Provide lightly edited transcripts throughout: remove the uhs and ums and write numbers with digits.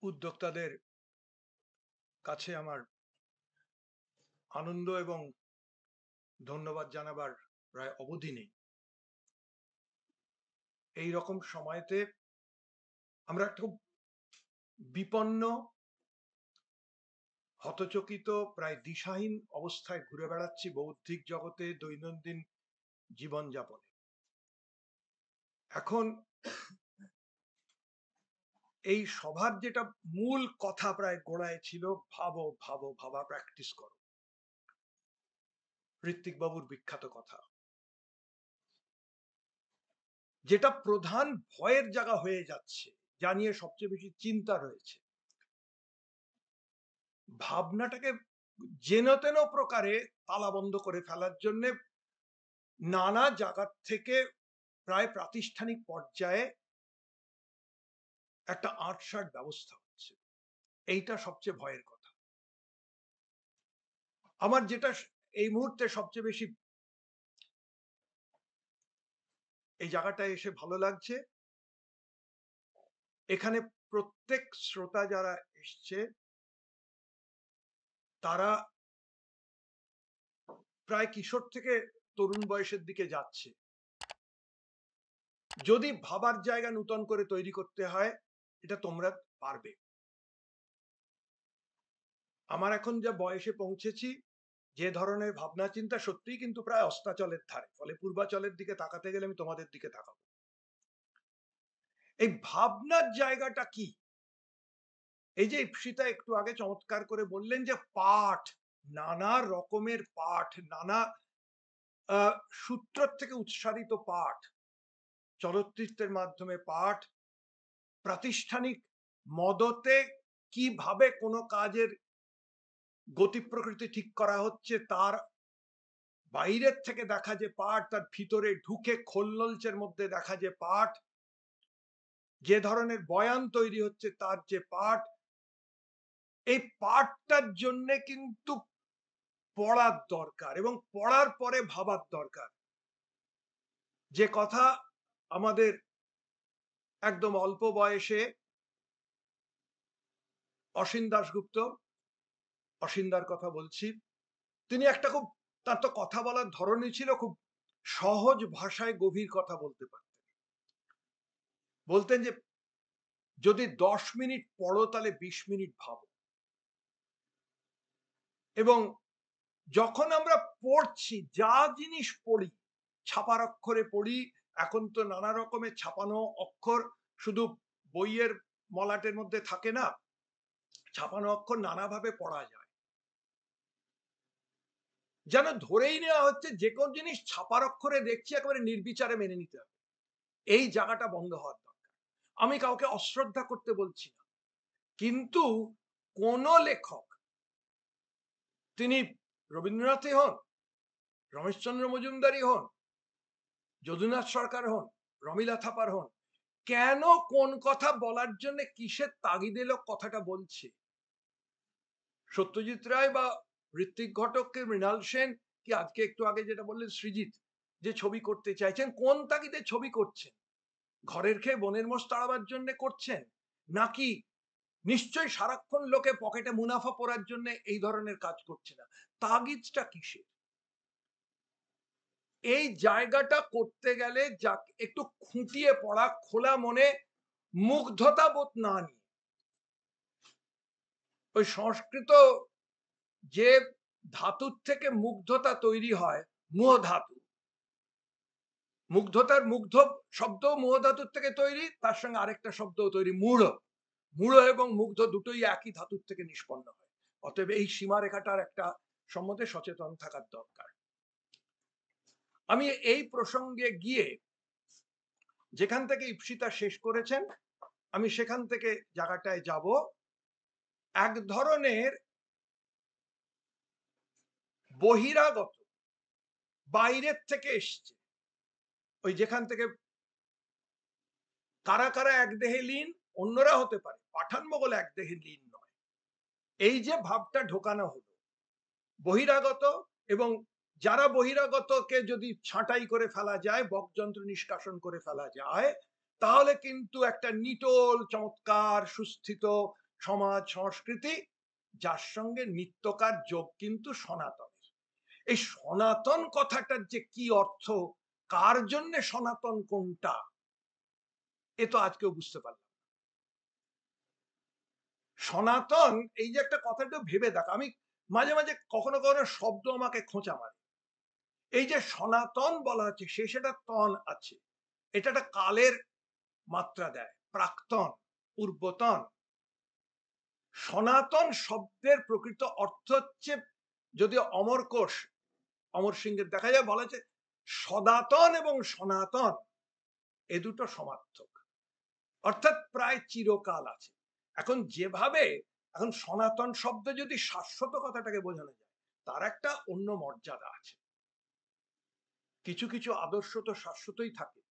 উদ্যোক্তাদের কাছে আমার আনন্দ এবং ধন্যবাদ জানাবার প্রায় অবধি নেই। এই রকম সময়তে আমরা খুব বিপন্ন, হতচকিত, প্রায় দিশাহীন অবস্থায় ঘুরে বেড়াচ্ছি বৌদ্ধিক জগতে দৈনন্দিন জীবনযাপনে। এখন এই সভার যেটা মূল কথা প্রায় গোড়ায় ছিল, ভাবো ভাবো ভাবা প্র্যাকটিস করো, ঋত্বিক বাবুর বিখ্যাত কথা, যেটা প্রধান ভয়ের জায়গা হয়ে যাচ্ছে, যা নিয়ে সবচেয়ে বেশি চিন্তা রয়েছে। ভাবনাটাকে যেন তেন প্রকারে তালাবন্ধ করে ফেলার জন্য নানা জায়গা থেকে প্রায় প্রাতিষ্ঠানিক পর্যায়ে একটা আঁটসাঁট ব্যবস্থা হচ্ছে। এইটা সবচেয়ে ভয়ের কথা। আমার যেটা এই মুহূর্তে সবচেয়ে বেশি এই জায়গাটায় এসে ভালো লাগছে, এখানে প্রত্যেক শ্রোতা যারা এসছে তারা প্রায় কিশোর থেকে তরুণ বয়সের দিকে যাচ্ছে। যদি ভাবার জায়গা নূতন করে তৈরি করতে হয়, এটা তোমরা পারবে। আমার এখন যা বয়সে পৌঁছেছি, যে ধরনের ভাবনা চিন্তা সত্যিই কিন্তু প্রায় অস্তাচলের ধারে, ফলে পূর্বাচলের দিকে তাকাতে গেলে আমি তোমাদের দিকে তাকাবো। এই ভাবনার জায়গাটা কি? এই যে ইপ্সিতা একটু আগে চমৎকার করে বললেন যে পাঠ, নানা রকমের পাঠ, নানা সূত্র থেকে উৎসারিত পাঠ, চলচ্চিত্রের মাধ্যমে পাঠ, প্রাতিষ্ঠানিক মদতে কিভাবে কোনো কাজের গতি প্রকৃতি ঠিক করা হচ্ছে, তার বাইরের থেকে দেখা যে পাঠ, তার ভিতরে ঢুকে খোলনলচের মধ্যে দেখা যে পাঠ, যে ধরনের বয়ান তৈরি হচ্ছে তার যে পাঠ, এই পাঠটার জন্য কিন্তু পড়ার দরকার এবং পড়ার পরে ভাবার দরকার। যে কথা আমাদের একদম অল্প বয়সে অসীম দাশগুপ্ত, অসীমদার কথা বলছি, তিনি একটা খুব, তার তো কথা বলার ধরনই ছিল খুব সহজ ভাষায় গভীর কথা বলতে পারতেন। বলতেন যে যদি 10 মিনিট পড়ো তাহলে 20 মিনিট ভাবো। এবং যখন আমরা পড়ছি, যা জিনিস পড়ি, ছাপার অক্ষরে পড়ি, এখন তো নানা রকমের ছাপানো অক্ষর শুধু বইয়ের মলাটের মধ্যে থাকে না, ছাপানো অক্ষর নানাভাবে পড়া যায়। যেন ধরেই নেওয়া হচ্ছে যে কোন জিনিস ছাপার অক্ষরে দেখছি একেবারে নির্বিচারে মেনে নিতে হবে। এই জায়গাটা বন্ধ হওয়ার দরকার। আমি কাউকে অশ্রদ্ধা করতে বলছি না, কিন্তু কোন লেখক, তিনি রবীন্দ্রনাথই হন, রমেশচন্দ্র মজুমদারই হন, যদুনাথ সরকার হন, রমিলা থাপার হন, কেন কোন কথা বলার জন্য কিসের তাগিদে লোক কথাটা বলছে? সত্যজিৎ রায় বা ঋত্বিক ঘটককে মৃণাল সেন, কি আজকে একটু আগে যেটা বললেন সৃজিত, যে ছবি করতে চাইছেন, কোন তাগিদে ছবি করছেন? ঘরের খেয়ে বনের মোষ তাড়াবার জন্য করছেন, নাকি নিশ্চয়ই সারাক্ষণ লোকে পকেটে মুনাফা পড়ার জন্য এই ধরনের কাজ করছে না? তাগিদটা কিসের? এই জায়গাটা করতে গেলে যা একটু খুঁটিয়ে পড়া, খোলা মনে, মুগ্ধতা বোধ না নিয়ে, ওই সংস্কৃত যে ধাতুর থেকে মুগ্ধতা তৈরি হয়, মুহ ধাতু, মুগ্ধতার মুগ্ধ শব্দ মুহ ধাতুর থেকে তৈরি, তার সঙ্গে আরেকটা শব্দ তৈরি মূঢ়। মূঢ় এবং মুগ্ধ দুটোই একই ধাতুর থেকে নিষ্পন্ন হয়। অতএব এই সীমারেখাটার একটা সম্বন্ধে সচেতন থাকার দরকার। আমি এই প্রসঙ্গে গিয়ে যেখান থেকে ইপ্সিতা শেষ করেছেন, আমি সেখান থেকে জায়গাটায় যাব। এক ধরনের বহিরাগত, বাইরের থেকে এসছে, ওই যেখান থেকে কারা কারা এক দেহে লীন, অন্যরা হতে পারে, পাঠান মোগল এক দেহে লীন নয়, এই যে ভাবটা ঢোকানো হলো বহিরাগত, এবং যারা বহিরাগতকে যদি ছাঁটাই করে ফেলা যায়, বকযন্ত্র নিষ্কাশন করে ফেলা যায়, তাহলে কিন্তু একটা নিটোল চমৎকার সুস্থিত সমাজ সংস্কৃতি, যার সঙ্গে নিত্যকার যোগ কিন্তু সনাতনের। এই সনাতন কথাটার যে কি অর্থ, কার জন্য সনাতন কোনটা, এ তো আজকেও বুঝতে পারলাম। সনাতন এই যে একটা কথাটা ভেবে দেখ, আমি মাঝে মাঝে কখনো কখনো শব্দ আমাকে খোঁচা মারে। এই যে সনাতন বলা হচ্ছে, শেষে একটা তন আছে, এটা একটা কালের মাত্রা দেয়, প্রাক্তন, পূর্বতন। সনাতন শব্দের প্রকৃত অর্থ হচ্ছে, যদি অমর কোষ, অমর সিংহের দেখা যায়, বলা হচ্ছে সদাতন এবং সনাতন এ দুটো সমার্থক, অর্থাৎ প্রায় চিরকাল আছে। এখন যেভাবে এখন সনাতন শব্দ যদি শাশ্বত কথাটাকে বোঝানো যায়, তার একটা অন্য মর্যাদা আছে। কিছু কিছু আদর্শ তো শাশ্বতই থাকে,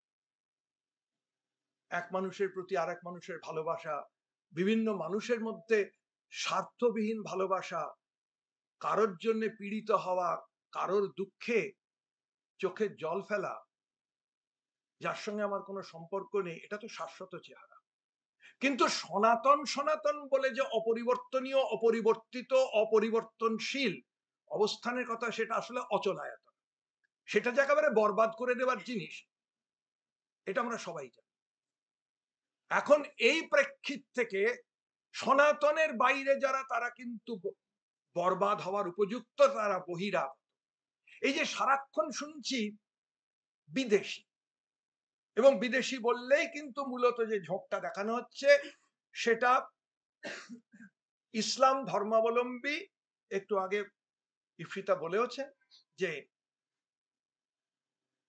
এক মানুষের প্রতি আরেক মানুষের ভালোবাসা, বিভিন্ন মানুষের মধ্যে স্বার্থবিহীন ভালোবাসা, কারোর জন্য পীড়িত হওয়া, কারোর দুঃখে চোখে জল ফেলা, যার সঙ্গে আমার কোনো সম্পর্ক নেই, এটা তো শাশ্বত চেহারা। কিন্তু সনাতন সনাতন বলে যে অপরিবর্তনীয়, অপরিবর্তিত, অপরিবর্তনশীল অবস্থানের কথা, সেটা আসলে অচলায়তন, সেটা যে একেবারে বরবাদ করে দেওয়ার জিনিস, এটা আমরা সবাই জানি। এখন এই প্রেক্ষিত থেকে সনাতনের বাইরে যারা, তারা কিন্তু বরবাদ হওয়ার উপযুক্ত, তারা বহিরাগত। এই যে সারাক্ষণ শুনছি বিদেশি, এবং বিদেশি বললেই কিন্তু মূলত যে ঝোঁকটা দেখানো হচ্ছে, সেটা ইসলাম ধর্মাবলম্বী। একটু আগে ইফরিতা বলেওছে যে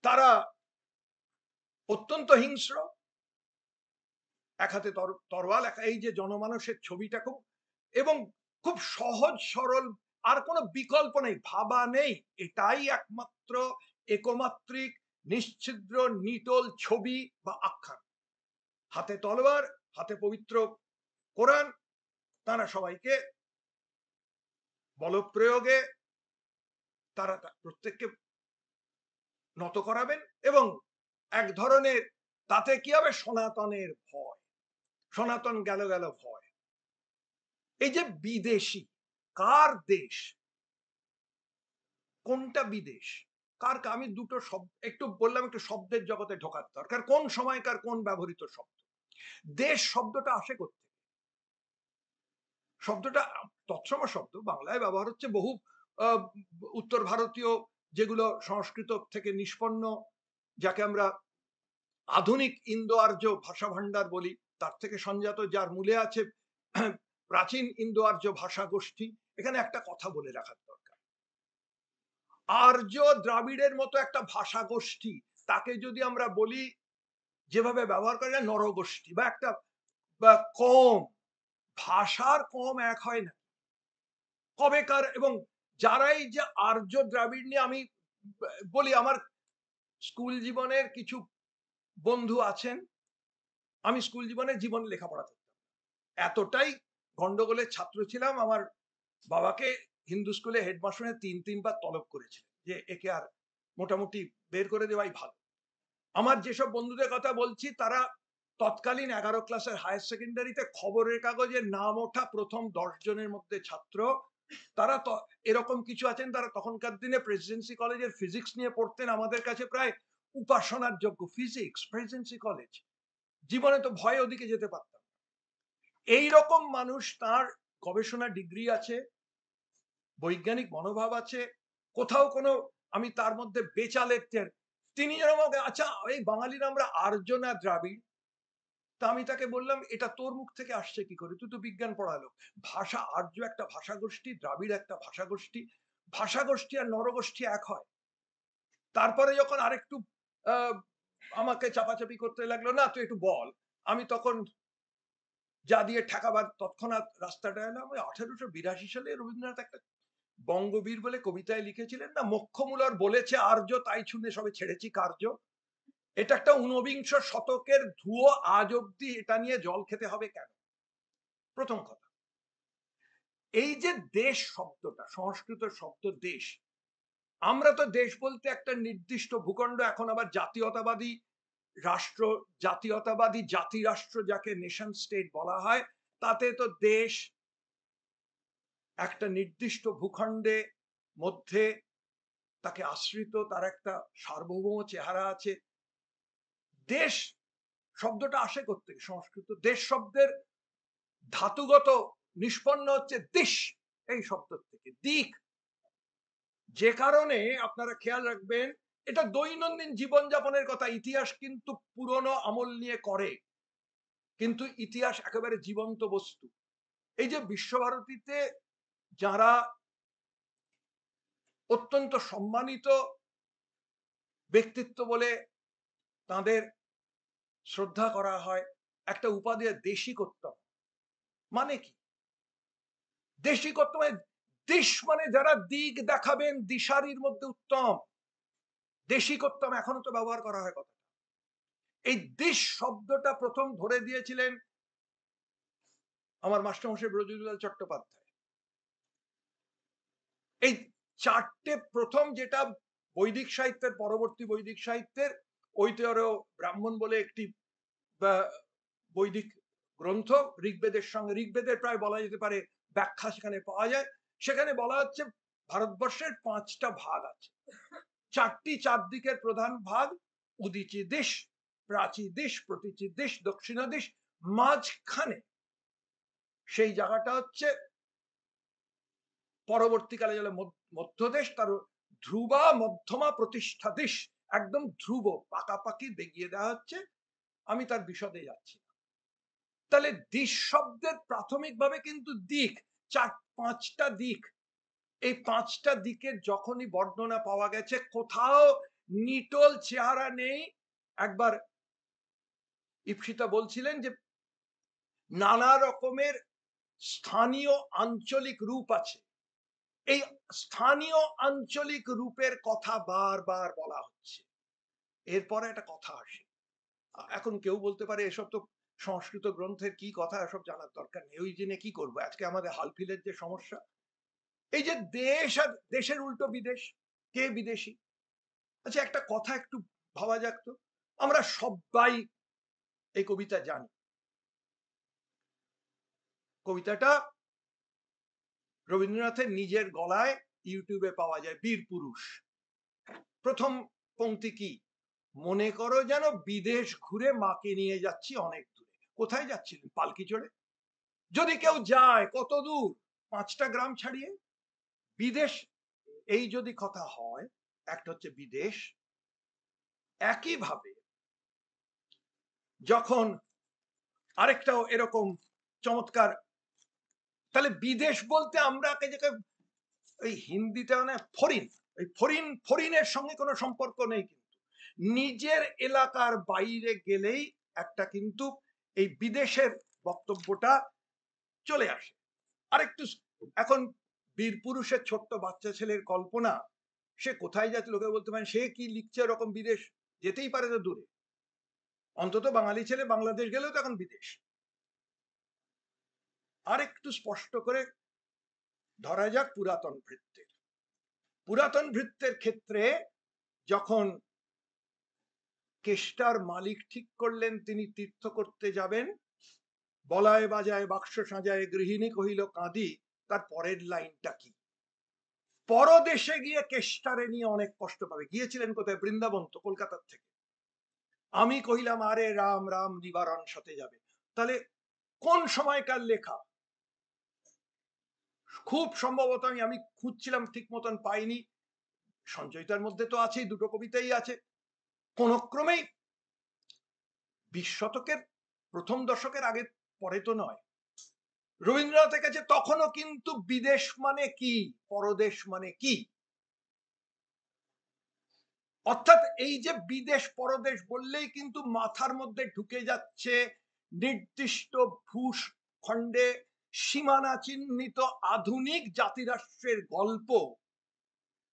তারা অত্যন্ত হিংস্র, এক হাতে তরোয়াল, এই যে জনমানুষের ছবিটা খুব, এবং খুব সহজ সরল, আর কোনো বিকল্প নেই, ভাবা নেই, এটাই একমাত্র একমাত্রিক নিশ্ছিদ্র নিটোল ছবি বা আখ্যান। হাতে তলোয়ার, হাতে পবিত্র কোরআন, তারা সবাইকে বলপ্রয়োগে তারা প্রত্যেককে নত করাবেন, এবং এক ধরনের, তাতে কি হবে, সনাতনের ভয়, সনাতন গেল গেল ভয়। এই যে বিদেশি, কার দেশ, কোনটা বিদেশ, কার, আমি দুটো শব্দ একটু বললাম, একটু শব্দের জগতে ঢোকার দরকার, কোন সময়কার কোন ব্যবহৃত শব্দ। দেশ শব্দটা আসে কোথা, শব্দটা তৎসম শব্দ, বাংলায় ব্যবহার হচ্ছে বহু উত্তর ভারতীয়, যেগুলো সংস্কৃত থেকে নিষ্পন্ন, যাকে আমরা আধুনিক ইন্দো আর্য ভাষা ভান্ডার বলি, তার থেকে সংজাত, যার মূলে আছে প্রাচীন ইন্দো আর্য ভাষা গোষ্ঠী। এখানে একটা কথা বলে রাখার দরকার, আর্য দ্রাবিড়ের মতো একটা ভাষা গোষ্ঠী, তাকে যদি আমরা বলি যেভাবে ব্যবহার করা যায় নরগোষ্ঠী, বা একটা কম, ভাষার কম এক হয় না কবেকার। এবং যারাই যে আর্য দ্রাবিড় নিয়ে, আমি বলি, আমার স্কুল জীবনের কিছু বন্ধু আছেন, আমি স্কুল জীবন লেখাপড়া করতাম, এতটাই গন্ডগোলের ছাত্র ছিলাম, আমার বাবাকে হিন্দু স্কুলে হেডমাস্টারে তিনবার তলব করেছিল, যে একে আর মোটামুটি বের করে দেওয়াই ভালো। আমার যেসব বন্ধুদের কথা বলছি, তারা তৎকালীন 11 ক্লাসের হায়ার সেকেন্ডারিতে খবরের কাগজে নাম ওঠা প্রথম 10 জনের মধ্যে ছাত্র, তারা এরকম কিছু আছেন, তারা তখনকার দিনে প্রেসিডেন্সি কলেজের ফিজিক্স নিয়ে পড়তেন, আমাদের কাছে প্রায় উপাসনার যোগ্য। ফিজিক্স, প্রেসিডেন্সি কলেজ, জীবনে তো ভয়ে ওদিকে যেতে পারতাম। এইরকম মানুষ, তার গবেষণা ডিগ্রি আছে, বৈজ্ঞানিক মনোভাব আছে, কোথাও কোনো, আমি তার মধ্যে বেচালের, তিনি যেন আমাকে, আচ্ছা এই বাঙালিরা আমরা আর্য না দ্রাবিড়? তা আমি তাকে বললাম, এটা তোর মুখ থেকে আসছে কি করে, তুই তো বিজ্ঞান পড়ালো। ভাষা, আর্য একটা ভাষা গোষ্ঠী, দ্রাবিড় একটা ভাষা গোষ্ঠী, ভাষা গোষ্ঠী আর নরগোষ্ঠী এক হয়? তারপরে যখন আরেকটু আমাকে চাপাচাপি করতে লাগলো, না তুই একটু বল, আমি তখন যা দিয়ে ঠেকাবার তৎক্ষণাৎ রাস্তাটা এলাম। 1882 সালে রবীন্দ্রনাথ একটা বঙ্গবীর বলে কবিতায় লিখেছিলেন না, মোক্ষমূলর বলেছে আর্য, তাই শুনে সবে ছেড়েছি কার্য। এটা একটা ঊনবিংশ শতকের ধুয়ো, আজ অব্দি এটা নিয়ে জল খেতে হবে কেন? প্রথম কথা, এই যে দেশ শব্দটা, সংস্কৃত শব্দ দেশ, আমরা তো দেশ বলতে একটা নির্দিষ্ট ভূখণ্ড, এখন আবার জাতীয়তাবাদী রাষ্ট্র, জাতীয়তাবাদী জাতি রাষ্ট্র, যাকে নেশন স্টেট বলা হয়, তাতে তো দেশ একটা নির্দিষ্ট ভূখণ্ডে মধ্যে তাকে আশ্রিত, তার একটা সার্বভৌম চেহারা আছে। দেশ শব্দটা আসে কোত্থেকে? সংস্কৃত দেশ শব্দের ধাতুগত নিষ্পন্ন হচ্ছে দিশ, এই শব্দ থেকে, দিক। যে কারণে আপনারা খেয়াল রাখবেন, এটা দৈনন্দিন জীবনযাপনের কথা। ইতিহাস কিন্তু পুরনো আমল নিয়ে করে, কিন্তু ইতিহাস একেবারে জীবন্ত বস্তু। এই যে বিশ্বভারতীতে যারা অত্যন্ত সম্মানিত ব্যক্তিত্ব বলে তাদের শ্রদ্ধা করা হয়, একটা উপাধি দেশিকোত্তম। মানে কি দেশিকোত্তম? দিশ মানে যারা দিক দেখাবেন, দিশারির মধ্যে উত্তম। দেশিকোত্তম এখনো তো ব্যবহার করা হয় কথা। এই দিশ শব্দটা প্রথম ধরে দিয়েছিলেন আমার মাস্টারমশাই ব্রজুলাল চট্টোপাধ্যায়। এই চারটে প্রথম, যেটা বৈদিক সাহিত্যের, পরবর্তী বৈদিক সাহিত্যের ঐতিহ্য ব্রাহ্মণ বলে একটি বৈদিক গ্রন্থ, ঋগ্বেদের সঙ্গে, ঋগ্বেদের প্রায় বলা যেতে পারে ব্যাখ্যা সেখানে পাওয়া যায়। সেখানে বলা হচ্ছে ভারতবর্ষের 5টা ভাগ আছে, 4টি চারদিকের প্রধান ভাগ, উদীচী দিশ, প্রাচী দিশ, প্রতীচী দিশ, দক্ষিণা দিশ। মাঝখানে সেই জায়গাটা হচ্ছে পরবর্তীকালে যারা মধ্যদেশ, তার ধ্রুবা মধ্যমা প্রতিষ্ঠা দিশ, একদম ধ্রুব পাকাপাকি দেখিয়ে দেওয়া হচ্ছে। আমি তার বিশদে যাচ্ছি। তাহলে দিশ শব্দের প্রাথমিকভাবে কিন্তু দিক, 5টা দিক। এই 5টা দিকের যখনই বর্ণনা পাওয়া গেছে, কোথাও নিটল চেহারা নেই। একবার ইপ্সিতা বলছিলেন যে নানা রকমের স্থানীয় আঞ্চলিক রূপ আছে। এই স্থানীয় আঞ্চলিক রূপের কথা বারবার বলা হচ্ছে। এরপরে একটা কথা আসে। এখন কেউ বলতে পারে এসব তো সংস্কৃত গ্রন্থের কি কথা, এসব জানার দরকার নেই, ওই জেনে কি করবো। আজকে আমাদের হালফিলের যে সমস্যা, এই যে দেশ আর দেশের উল্টো বিদেশ, কে বিদেশি? আচ্ছা, একটা কথা একটু ভাবা যাক তো। আমরা সবাই এই কবিতা জানি। কবিতাটা রবীন্দ্রনাথের নিজের গলায় ইউটিউবে পাওয়া যায়, বীর পুরুষ। প্রথম পংক্তি কি? মনে করো যেন বিদেশ ঘুরে মাকে নিয়ে যাচ্ছি অনেক দূরে। কোথায় যাচ্ছিলেন? পালকি চড়ে। যদি কেউ যায়, কত দূর? 5টা গ্রাম ছাড়িয়ে। বিদেশ, এই যদি কথা হয়, একটা হচ্ছে বিদেশ। একইভাবে যখন আরেকটাও এরকম চমৎকার, তাহলে বিদেশ বলতে আমরা ওই হিন্দিতে মানে ফরিন, ওই ফরিনের সঙ্গে কোনো সম্পর্ক নেই, কিন্তু নিজের এলাকার বাইরে গেলেই একটা কিন্তু এই বিদেশের বক্তব্যটা চলে আসে। আরেকটু এখন বীর পুরুষের ছোট্ট বাচ্চা ছেলের কল্পনা, সে কোথায় যাচ্ছে লোকে বলতে পারেন, সে কি লিখছে এরকম বিদেশ, যেতেই পারে তো দূরে। অন্তত বাঙালি ছেলে বাংলাদেশ গেলেও তো এখন বিদেশ। আরেকটু স্পষ্ট করে ধরা যাক পুরাতন ভৃত্যের ক্ষেত্রে যখন কেষ্টার মালিক ঠিক করলেন তিনি তীর্থ করতে যাবেন, বলায় বাজায় বাক্স সাজায় গৃহিণী কহিল কাঁদি, তার পরের লাইনটা কি? পরদেশে গিয়ে কেষ্টারে নিয়ে অনেক কষ্ট পাবে। গিয়েছিলেন কোথায়? বৃন্দাবন তো, কলকাতার থেকে। আমি কহিলাম আরে রাম রাম নিবারণ সাথে যাবে। তাহলে কোন সময়কার লেখা? খুব সম্ভবত, আমি খুঁজছিলাম ঠিক মতন পাইনি, সঞ্চয়িতার মধ্যে তো আছেই, 2টো কবিতাই আছে, কোন ক্রমেই 20 শতকের প্রথম দশকের আগে পরে তো নয়। রবীন্দ্রনাথের কাছে তখনও কিন্তু বিদেশ মানে কি, পরদেশ মানে কি, অর্থাৎ এই যে বিদেশ পরদেশ বললেই কিন্তু মাথার মধ্যে ঢুকে যাচ্ছে নির্দিষ্ট ভূখণ্ডে সীমানা চিহ্নিত আধুনিক জাতিরাষ্ট্রের গল্প।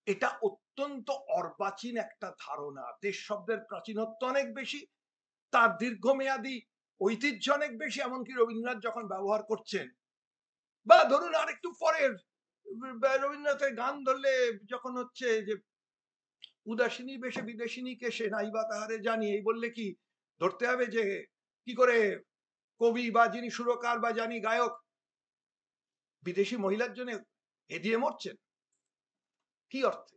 এটা অত্যন্ত অর্বাচীন একটা ধারণা। দেশ শব্দের প্রাচীনত্ব অনেক বেশি, তার দীর্ঘমেয়াদী ঐতিহ্য অনেক বেশি। এমনকি রবীন্দ্রনাথ যখন ব্যবহার করছেন, বা ধরুন আরেকটু পরের রবীন্দ্রনাথের গান ধরলে, যখন হচ্ছে যে উদাসিনী বেশে বিদেশিনী কেশে নাইবা তাহারে জানি, এই বললে কি ধরতে হবে যে কি করে কবি বা যিনি সুরকার বা যিনি গায়ক বিদেশি মহিলার জন্য এ দিয়ে মরছেন কি অর্থে?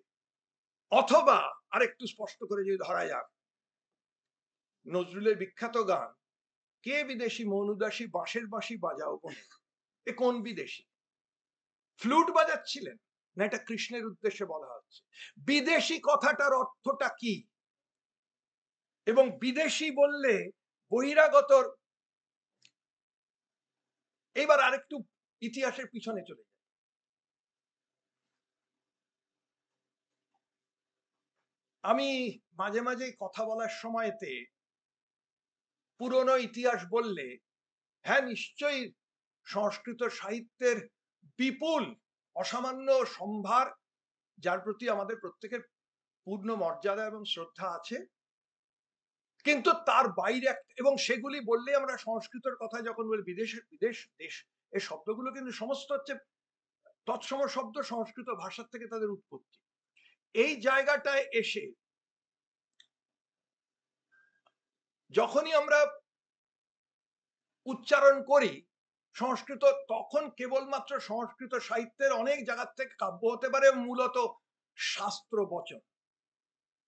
অথবা আরেকটু স্পষ্ট করে যদি ধরা যাক, নজরুলের বিখ্যাত গান কে বিদেশি মন উদাসী বাঁশের বাঁশি বাজাও বনে, এ কোন বিদেশি? ফ্লুট বাজাচ্ছিলেন না এটা কৃষ্ণের উদ্দেশ্যে বলা হচ্ছে? বিদেশি কথাটার অর্থটা কি? এবং বিদেশি বললে বহিরাগতর, এবার আরেকটু ইতিহাসের পিছনে চলে যায়। আমি মাঝে মাঝে কথা বলার সময়তে পুরনো ইতিহাস বললে, হ্যাঁ নিশ্চয়ই সংস্কৃত সাহিত্যের বিপুল অসামান্য সম্ভার, যার প্রতি আমাদের প্রত্যেকের পূর্ণ মর্যাদা এবং শ্রদ্ধা আছে, কিন্তু তার বাইরে এবং সেগুলি বললে আমরা সংস্কৃতের কথা যখন বলি, বিদেশের বিদেশ দেশ, এই শব্দগুলো কিন্তু সমস্ত হচ্ছে তৎসম শব্দ, সংস্কৃত ভাষার থেকে তাদের উৎপত্তি। এই জায়গাটায় এসে যখনই আমরা উচ্চারণ করি সংস্কৃত, তখন কেবলমাত্র সংস্কৃত সাহিত্যের অনেক জায়গার থেকে কাব্য হতে পারে, মূলত শাস্ত্র বচন।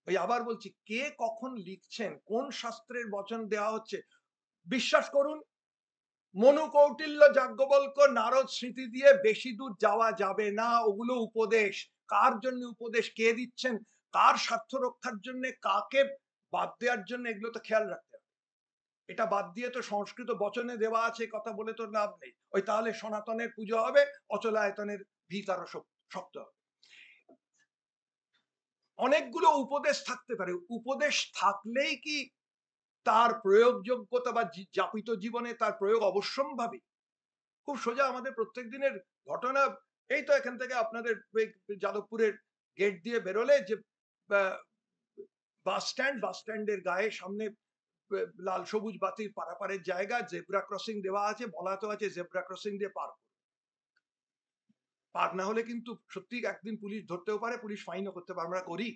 ওই আবার বলছি, কে কখন লিখছেন, কোন শাস্ত্রের বচন দেওয়া হচ্ছে, বিশ্বাস করুন মনু কৌটিল্য যাজ্ঞবল্ক্য নারদ স্মৃতি দিয়ে বেশি দূর যাওয়া যাবে না। ওগুলো উপদেশ, কার জন্য উপদেশ, কে দিচ্ছেন, কার স্বার্থ রক্ষার জন্য, কাকে বাদ দেওয়ার জন্য, এগুলো তো খেয়াল রাখতে হবে। এটা বাদ দিয়ে তো সংস্কৃত বচনে দেওয়া আছে কথা বলে তো লাভ নেই। ওই তাহলে সনাতনের পুজো হবে, অচলায়তনের ভিত আরো শক্ত হবে। অনেকগুলো উপদেশ থাকতে পারে, উপদেশ থাকলেই কি তার প্রয়োগযোগ্যতা বা যাপিত জীবনে তার প্রয়োগ অবশ্যম্ভাবী? খুব সোজা আমাদের প্রত্যেক দিনের ঘটনা, এই তো এখান থেকে আপনাদের যাদবপুরের গেট দিয়ে বেরোলে যে বাস স্ট্যান্ডের গায়ে সামনে লাল সবুজ বাতির পারাপারের জায়গা, জেব্রা ক্রসিং দেওয়া আছে, বলা তো আছে জেব্রা ক্রসিং দিয়ে পার না হলে কিন্তু সত্যি একদিন পুলিশ ধরতেও পারে, পুলিশ ফাইনও করতে পারে, আমরা করি।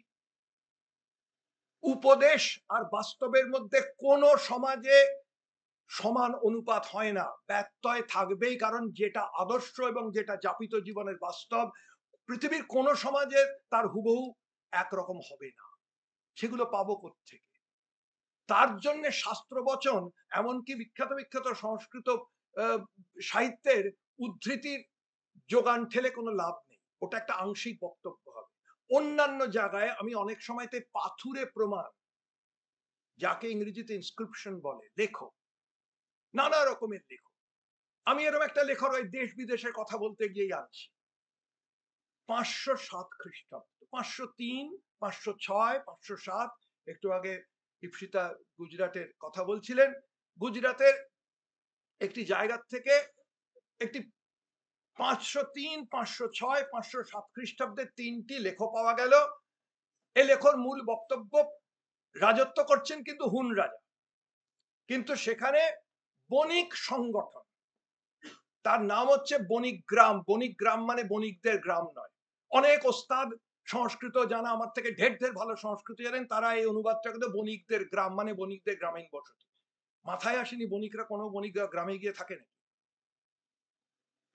উপদেশ আর বাস্তবের মধ্যে কোন সমাজে সমান অনুপাত হয় না, ব্যত্যয় থাকবেই, কারণ যেটা আদর্শ এবং যেটা যাপিত জীবনের বাস্তব, পৃথিবীর কোন সমাজে তার হুবহু একরকম হবে না। সেগুলো পাবো কোত্থেকে? তার জন্য শাস্ত্র বচন, এমনকি বিখ্যাত বিখ্যাত সংস্কৃত সাহিত্যের উদ্ধৃতির যোগান ঠেলে কোনো লাভ নেই, ওটা একটা আংশিক বক্তব্য হবে। অন্যান্য জায়গায় আমি অনেক সময়তে পাথুরে প্রমাণ, যাকে ইংরেজিতে ইনস্ক্রিপশন বলে, লেখো, নানা রকমের লেখো। আমি এরকম একটা লেখক ওই দেশ বিদেশের কথা বলতে গিয়ে আনছি 507 খ্রিস্টাব্দ, 503, 506, 507। একটু আগে ইপসিতা গুজরাটের কথা বলছিলেন, গুজরাটের একটি জায়গার থেকে একটি 503, 506, 507 খ্রিস্টাব্দের 3টি লেখ পাওয়া গেল। এই লেখর মূল বক্তব্য, রাজত্ব করছেন কিন্তু হুন রাজা, কিন্তু সেখানে বণিক সংগঠন, তার নাম হচ্ছে বণিকগ্রাম। বণিকগ্রাম মানে বণিকদের গ্রাম নয়। অনেক ওস্তাদ সংস্কৃত জানা, আমার থেকে ঢের ঢের ভালো সংস্কৃত জানেন, তারা এই অনুবাদটা কিন্তু বণিকদের গ্রাম মানে বণিকদের গ্রামীণ বসতি। মাথায় আসেনি বণিকরা কোনো বণিক গ্রামে গিয়ে থাকে না।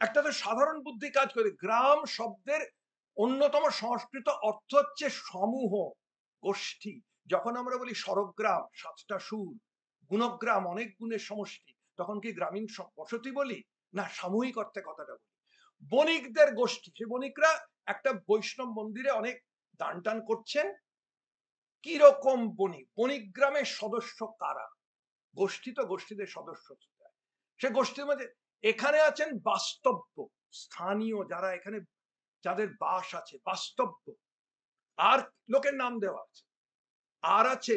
একটা তো সাধারণ বুদ্ধি কাজ করে, গ্রাম শব্দের অন্যতম সংস্কৃত অর্থ হচ্ছে সমূহ, গোষ্ঠী। যখন আমরা বলি স্বরগ্রাম, 7টা সুর, গুণগ্রাম, অনেক গুণের সমষ্টি, তখন কি গ্রামীণ বসতি বলি না, সামূহিক অর্থে কথাটা বলি। বণিকদের গোষ্ঠী, সে বণিকরা একটা বৈষ্ণব মন্দিরে অনেক দান টান করছেন। কিরকম বণিক, বণিক গ্রামের সদস্য কারা? গোষ্ঠী তো গোষ্ঠীদের সদস্য, সে গোষ্ঠীর মধ্যে এখানে আছেন বাস্তব্য, স্থানীয় যারা এখানে, যাদের বাস আছে, বাস্তব্য, আর লোকের নাম দেওয়া আছে। আর আছে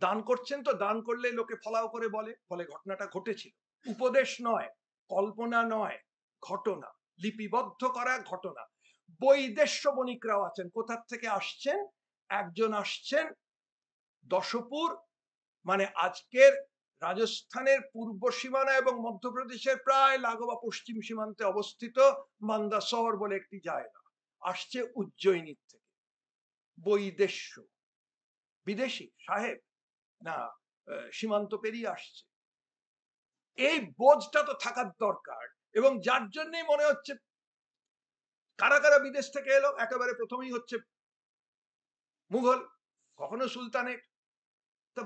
দান করছেন, তো দান করলে লোকে ফলাও করে বলে, ফলে ঘটনাটা ঘটেছিল, উপদেশ নয়, কল্পনা নয়, ঘটনা, লিপিবদ্ধ করা ঘটনা। বৈদেশ্য বণিকরাও আছেন। কোথার থেকে আসছেন? একজন আসছেন দশপুর, মানে আজকের রাজস্থানের পূর্ব সীমানা এবং মধ্যপ্রদেশের প্রায় লাগোয়া পশ্চিম সীমান্তে অবস্থিত মান্দাসর বলে একটি জায়গা। আসছে উজ্জয়িনীর থেকে। বৈদেশ্য, বিদেশি সাহেব না, সীমান্ত পেরিয়ে আসছে। এই বোঝটা তো থাকার দরকার, এবং যার জন্যই মনে হচ্ছে কারা কারা বিদেশ থেকে এলো, একেবারে প্রথমেই হচ্ছে মুঘল, কখনো সুলতানের। তা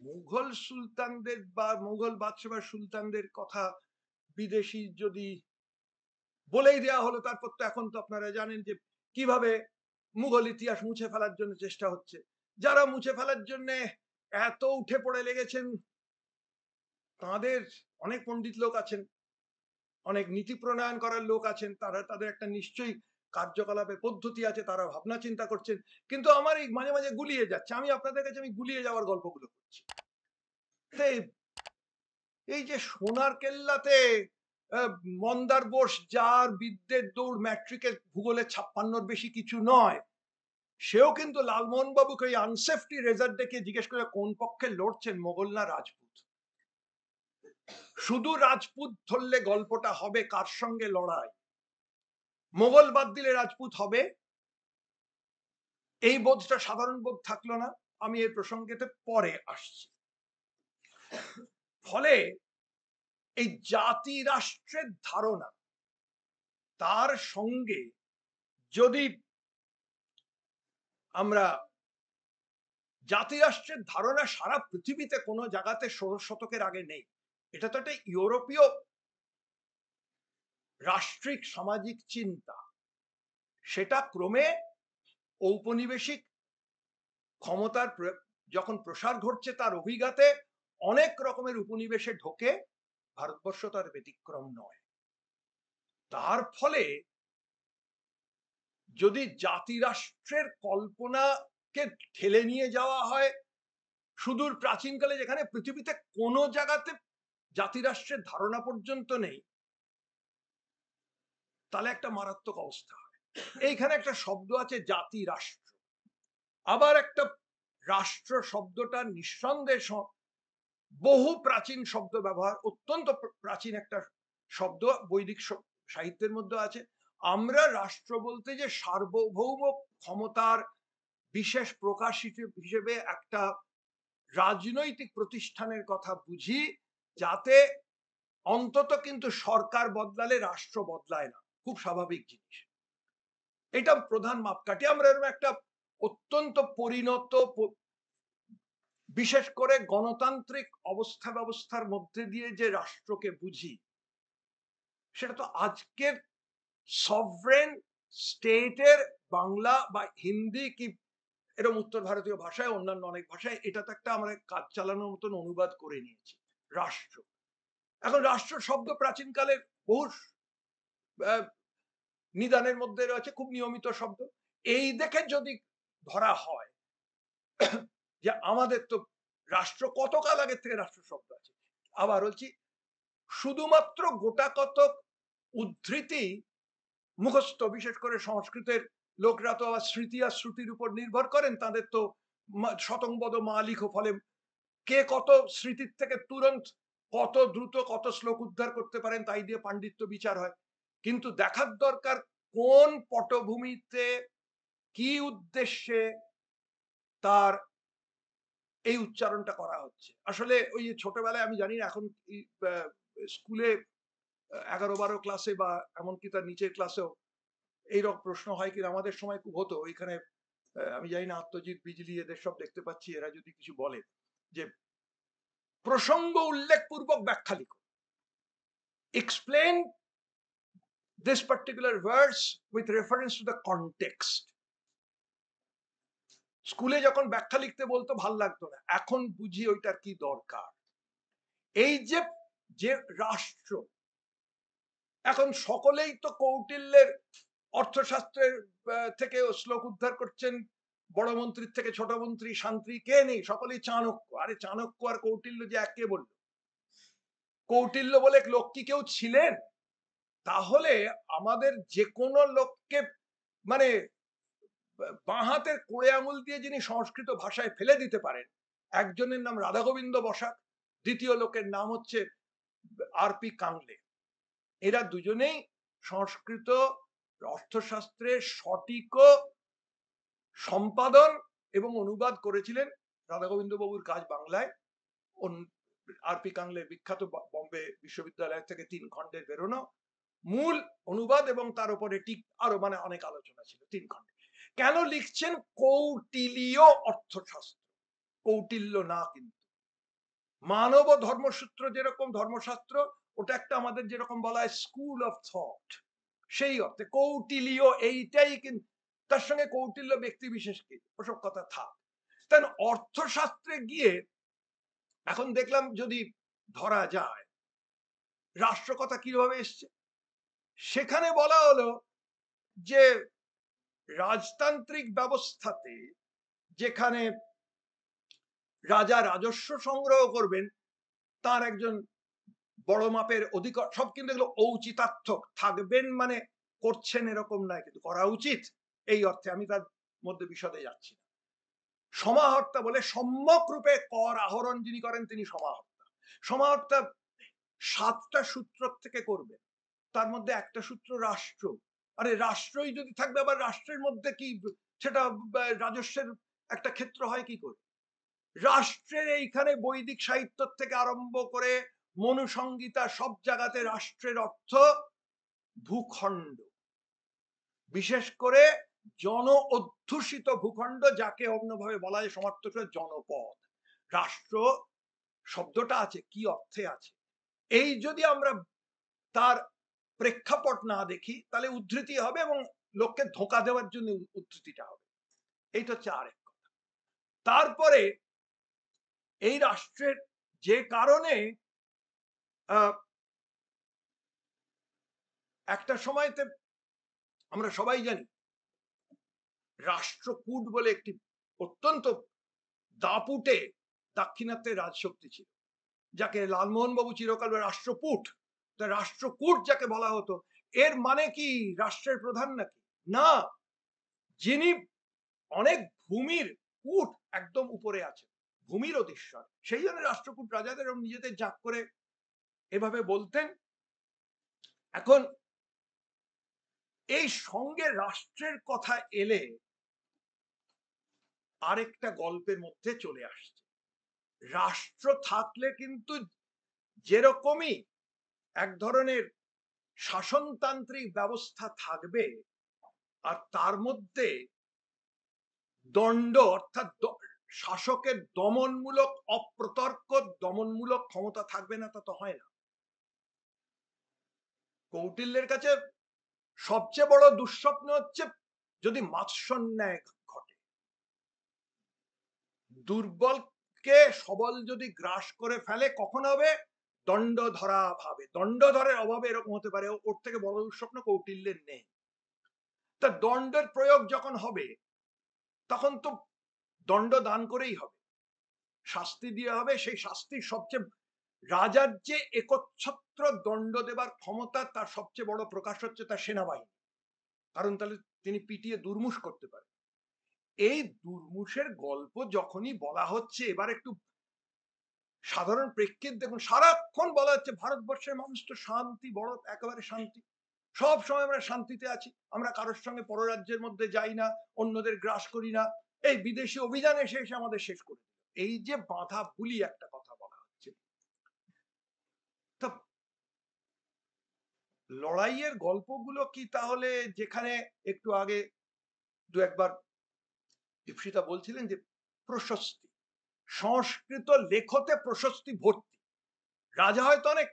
মুঘল সুলতানদের বা মুঘল বাদশা বা সুলতানদের কথা বিদেশি যদি বলেই দেওয়া হলো, তারপর তো এখন তো আপনারা জানেন যে কিভাবে মুঘল ইতিহাস মুছে ফেলার জন্য চেষ্টা হচ্ছে। যারা মুছে ফেলার জন্য এত উঠে পড়ে লেগেছেন, তাদের অনেক পণ্ডিত লোক আছেন, অনেক নীতি প্রণয়ন করার লোক আছেন, তারা তাদের একটা নিশ্চয়ই কার্যকলাপের পদ্ধতি আছে, তারা ভাবনা চিন্তা করছেন। কিন্তু আমার এই মাঝে মাঝে গুলিয়ে যাচ্ছে, আমি আপনাদের কাছে আমি গুলিয়ে যাওয়ার গল্পগুলো করছি। এই যে সোনার কেল্লাতে মন্দার বোস, যার বিদ্যের দৌড় ম্যাট্রিকের ভূগোলে 56 বেশি কিছু নয়, সেও কিন্তু লালমোহন বাবুকে ওই আনসেফটি রেজাল্ট দেখে জিজ্ঞেস করে কোন পক্ষে লড়ছেন, মোগল না রাজপুত। শুধু রাজপুত ধরলে গল্পটা হবে কার সঙ্গে লড়াই, মোগল বাদ দিলে রাজপুত হবে, এই বোধটা সাধারণ বোধ থাকলো না। আমি এই প্রসঙ্গেতে পরে আসছি। ফলে এই জাতি রাষ্ট্রের ধারণা, তার সঙ্গে যদি আমরা জাতি রাষ্ট্রের ধারণা সারা পৃথিবীতে কোনো জায়গাতে 16 শতকের আগে নেই, এটা তো একটা ইউরোপীয় রাষ্ট্রিক সামাজিক চিন্তা, সেটা ক্রমে ঔপনিবেশিক ক্ষমতার যখন প্রসার ঘটছে তার অভিঘাতে অনেক রকমের উপনিবেশে ঢোকে, ভারতবর্ষ তার ব্যতিক্রম নয়। তার ফলে যদি জাতি রাষ্ট্রের কল্পনাকে ঠেলে নিয়ে যাওয়া হয় সুদূর প্রাচীনকালে, যেখানে পৃথিবীতে কোনো জায়গাতে জাতি রাষ্ট্রের ধারণা পর্যন্ত নেই, তাহলে একটা মারাত্মক অবস্থা হয়। এইখানে একটা শব্দ আছে জাতি রাষ্ট্র, আবার একটা রাষ্ট্র শব্দটা নিঃসন্দেহে বহু প্রাচীন শব্দ ব্যবহার, অত্যন্ত প্রাচীন একটা শব্দ, বৈদিক সাহিত্যের মধ্যে আছে। আমরা রাষ্ট্র বলতে যে সার্বভৌম ক্ষমতার বিশেষ প্রকাশ হিসেবে একটা রাজনৈতিক প্রতিষ্ঠানের কথা বুঝি, যাতে অন্তত কিন্তু সরকার বদলালে রাষ্ট্র বদলায় না, খুব স্বাভাবিক জিনিস। এটা প্রধান মাপকাঠি। আমরা এরকম একটা অত্যন্ত পরিণত, বিশেষ করে গণতান্ত্রিক অবস্থা ব্যবস্থার মধ্যে দিয়ে যে রাষ্ট্রকে বুঝি, সেটা তো আজকের সভরেন স্টেটের বাংলা বা হিন্দি কি এরকম উত্তর ভারতীয় ভাষায়, অন্যান্য অনেক ভাষায়, এটা তো একটা আমরা কাজ চালানোর মতন অনুবাদ করে নিয়েছি রাষ্ট্র। এখন রাষ্ট্র শব্দ প্রাচীনকালের বহু নিদানের মধ্যে রয়েছে, খুব নিয়মিত শব্দ। এই দেখে যদি ধরা হয় যে আমাদের তো রাষ্ট্র কতকাল আগের থেকে রাষ্ট্র শব্দ আছে, আবার বলছি শুধুমাত্র গোটা কতক উদ্ধৃতি মুখস্থ, বিশেষ করে সংস্কৃতের লোকরা তো আবার স্মৃতি আর শ্রুতির উপর নির্ভর করেন, তাদের তো শতংবদ মা লিখো, ফলে কে কত স্মৃতির থেকে তুরন্ত কত দ্রুত কত শ্লোক উদ্ধার করতে পারেন তাই দিয়ে পাণ্ডিত্য বিচার হয়। কিন্তু দেখার দরকার কোন পটভূমিতে কি উদ্দেশ্যে তার এই উচ্চারণটা করা হচ্ছে। আসলে ওই ছোটবেলায়, আমি জানি না এখন স্কুলে 11-12 ক্লাসে বা এমনকি তার নিচের ক্লাসেও এইরকম প্রশ্ন হয় কিনা, আমাদের সময় খুব হতো। ওইখানে আমি জানি না, আত্মজিৎ, বিজলি এদের সব দেখতে পাচ্ছি, এরা যদি কিছু বলে যে প্রসঙ্গ উল্লেখ পূর্বক ব্যাখ্যা লিখো, explain this particular verse with reference to the context. স্কুলে যখন ব্যাখ্যা লিখতে বলতো ভাল লাগতো না, এখন বুঝি ওইটার কি দরকার। এই যে যে রাষ্ট্র, এখন সকলেই তো কৌটিল্যের অর্থশাস্ত্রের থেকে শ্লোক উদ্ধার করছেন, বড় মন্ত্রীর থেকে ছোট মন্ত্রী, শান্তি কে নেই, সকলেই চাণক্য। আরে চাণক্য আর কৌটিল্য যে এক, কে বলল? কৌটিল্য বলে লোক কি কেউ ছিলেন? তাহলে আমাদের যে কোনো লোককে, মানে বাঁ হাতের কোড়ে আঙুল দিয়ে যিনি সংস্কৃত ভাষায় ফেলে দিতে পারেন, একজনের নাম রাধা গোবিন্দ বসাক, দ্বিতীয় লোকের নাম হচ্ছে আর.পি. কাংলে। এরা দুজনেই সংস্কৃত অর্থশাস্ত্রের সঠিক সম্পাদন এবং অনুবাদ করেছিলেন। রাধা গোবিন্দ বাবুর কাজ বাংলায়, আর.পি. কাংলের বিখ্যাত বম্বে বিশ্ববিদ্যালয় থেকে 3 খণ্ডের বেরোনো মূল অনুবাদ, এবং তার উপরে ঠিক আরো মানে অনেক আলোচনা ছিল 3 খণ্ডে। কেন লিখছেন? কৌটিলীয় অর্থশাস্ত্র, কৌটিল্য না কিন্তু। মানব ও ধর্মসূত্র যেরকম ধর্মশাস্ত্র, ওটা একটা আমাদের যেরকম বলা হয় স্কুল অফ থট, সেই অর্থে কৌটিলীয় এইটাই। কিন্তু তার সঙ্গে কৌটিল্য ব্যক্তি বিশেষকে ওসব কথা থাক। তাই অর্থশাস্ত্রে গিয়ে এখন দেখলাম যদি ধরা যায় রাষ্ট্র কথা কিভাবে এসছে, সেখানে বলা হলো যে রাজতান্ত্রিক ব্যবস্থাতে যেখানে রাজা রাজস্ব সংগ্রহ করবেন, তার একজন বড় মাপের অধিকার, সব কিন্তু এগুলো ঔচিতার্থক, থাকবেন মানে করছেন এরকম নয়, কিন্তু করা উচিত এই অর্থে, আমি তার মধ্যে বিশদে যাচ্ছি না। সমাহর্তা বলে সম্যক রূপে কর আহরণ যিনি করেন তিনি সমাহর্তা। সমাহর্তা 7টা সূত্র থেকে করবেন, তার মধ্যে একটা সূত্র রাষ্ট্র। আরে রাষ্ট্রই যদি থাকবে, আবার রাষ্ট্রের মধ্যে কি সেটা রাজস্বের একটা ক্ষেত্র হয় কি করে? রাষ্ট্রের এইখানে বৈদিক সাহিত্য থেকে আরম্ভ করে মনুসংহিতা সব জায়গাতে রাষ্ট্রের অর্থ ভূখণ্ড, বিশেষ করে জন অধ্যুষিত ভূখণ্ড, যাকে অন্যভাবে বলা যায় সমার্থক জনপদ। রাষ্ট্র শব্দটা আছে কি অর্থে আছে, এই যদি আমরা তার প্রেক্ষাপট না দেখি তাহলে উদ্ধৃতি হবে এবং লোককে ধোঁকা দেওয়ার জন্য উদ্ধৃতিটা হবে। এইটা হচ্ছে আরেক কথা। তারপরে এই রাষ্ট্রের যে কারণে একটা সময়তে আমরা সবাই জানি রাষ্ট্রকূট বলে একটি অত্যন্ত দাপুটে দাক্ষিণাত্যের রাজশক্তি ছিল, যাকে লালমোহন বাবু চিরকাল রাষ্ট্রপুট, রাষ্ট্রকূট যাকে বলা হতো, এর মানে কি রাষ্ট্রের প্রধান নাকি? না, যিনি অনেক ভূমির কূট একদম উপরে আছে, ভূমির অধীশ্বর, সেই জন্য রাষ্ট্রকূট রাজাদের নিজেদের জাগ করে এভাবে বলতেন। এখন এই সঙ্গে রাষ্ট্রের কথা এলে আরেকটা গল্পের মধ্যে চলে আসছে। রাষ্ট্র থাকলে কিন্তু যেরকমই এক ধরনের শাসনতান্ত্রিক ব্যবস্থা থাকবে, আর তার মধ্যে দণ্ড অর্থাৎ শাসকের দমনমূলক অপ্রতর্ক দমনমূলক ক্ষমতা থাকবে না, তা তো হয় না। কৌটিল্যের কাছে সবচেয়ে বড় দুঃস্বপ্ন হচ্ছে যদি মাৎসন্যায় ঘটে, দুর্বলকে সবল যদি গ্রাস করে ফেলে, কখন হবে? দণ্ড ধরা ভাবে, দণ্ডধরের অভাবে এরকম হতে পারে। ওর থেকে বড় দুঃস্বপ্ন কৌটিল্যের নেই। তা দণ্ডের প্রয়োগ যখন হবে তখন তো দণ্ড দান করেই হবে, শাস্তি দিয়ে হবে। সেই শাস্তির সবচেয়ে রাজার যে একচ্ছত্র দণ্ড দেবার ক্ষমতা, তার সবচেয়ে বড় প্রকাশ হচ্ছে তার সেনাবাহিনী, কারণ তাহলে তিনি পিটিয়ে দুর্মুষ করতে পারেন। এই দুর্মুষের গল্প যখনই বলা হচ্ছে, এবার একটু সাধারণ প্রেক্ষিত দেখুন, সারাক্ষণ বলা হচ্ছে ভারতবর্ষের মানুষ তো শান্তি, বড় একেবারে শান্তি, সব সময় আমরা শান্তিতে আছি, আমরা কারোর সঙ্গে পররাজ্যের মধ্যে যাই না, অন্যদের গ্রাস করি না, এই বিদেশি অভিযান এসে এসে আমাদের শেষ করে দিল। এই যে বাঁধা বুলি একটা কথা বলা হচ্ছে, তা লড়াইয়ের গল্পগুলো কি তাহলে, যেখানে একটু আগে দু একবার দীপশিতা বলছিলেন যে প্রশস্তি, সংস্কৃত লেখতে প্রশস্তি ভর্তি। রাজা হয়তো অনেক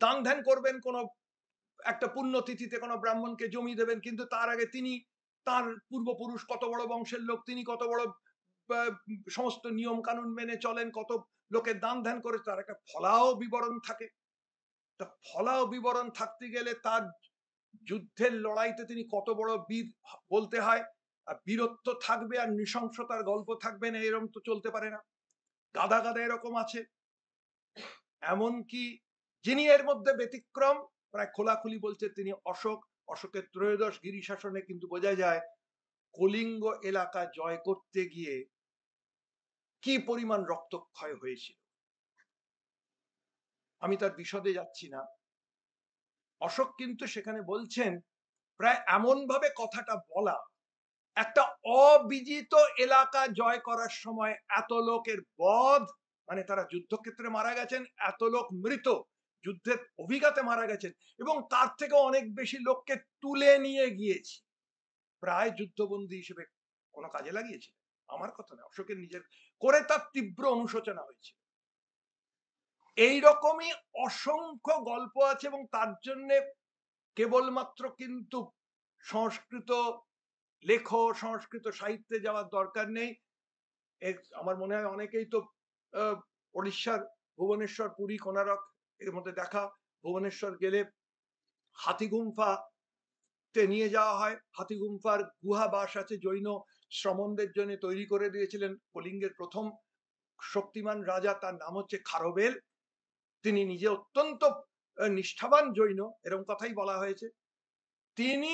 দান ধ্যান করবেন, কোন একটা পুণ্যতিথিতে কোনো ব্রাহ্মণকে জমি দেবেন, কিন্তু তার আগে তিনি তার পূর্বপুরুষ কত বড় বংশের লোক, তিনি কত বড় সমস্ত নিয়ম কানুন মেনে চলেন, কত লোকের দান ধ্যান করে, তার একটা ফলাও বিবরণ থাকে। তা ফলাও বিবরণ থাকতে গেলে তার যুদ্ধের লড়াইতে তিনি কত বড় বীর বলতে হয়, আর বীরত্ব থাকবে আর নৃশংসতার গল্প থাকবে না, এরকম তো চলতে পারে না। গাদা গাদা এরকম আছে। এমনকি যিনি এর মধ্যে ব্যতিক্রম প্রায় খোলাখুলি বলছে তিনি অশোক। অশোকের ত্রয়োদশ গিরি শাসনে কিন্তু বোঝা যায় কলিঙ্গ এলাকা জয় করতে গিয়ে কি পরিমাণ রক্তক্ষয় হয়েছিল। আমি তার বিশদে যাচ্ছি না। অশোক কিন্তু সেখানে বলছেন প্রায় এমন ভাবে কথাটা বলা, একটা অবিজিত এলাকা জয় করার সময় এত লোকের বধ মানে তারা যুদ্ধক্ষেত্রে মারা গেছেন, এত লোক মৃত, যুদ্ধের অভিঘাতে মারা গেছেন, এবং তার থেকে অনেক বেশি লোককে তুলে নিয়ে গিয়েছি, প্রায় যুদ্ধবন্দী হিসেবে কোনো কাজে লাগিয়েছে? আমার কথা না, অশোকের নিজের করে তার তীব্র অনুশোচনা হয়েছে। এইরকমই অসংখ্য গল্প আছে, এবং তার জন্য কেবলমাত্র কিন্তু সংস্কৃত লেখো, সংস্কৃত সাহিত্যে যাওয়ার দরকার নেই। আমার মনে হয় অনেকেই তো ওড়িশার ভুবনেশ্বর, পুরী, কোনারক এর মধ্যে দেখা, ভুবনেশ্বর গেলে হাতিগুম্ফা তে নিয়ে যাওয়া হয়। হাতিগুম্ফার গুহাবাস আছে, জৈন শ্রমণদের জন্য তৈরি করে দিয়েছিলেন কলিঙ্গের প্রথম শক্তিমান রাজা, তার নাম হচ্ছে খারবেল। তিনি নিজে অত্যন্ত নিষ্ঠাবান জৈন, এরকম কথাই বলা হয়েছে। তিনি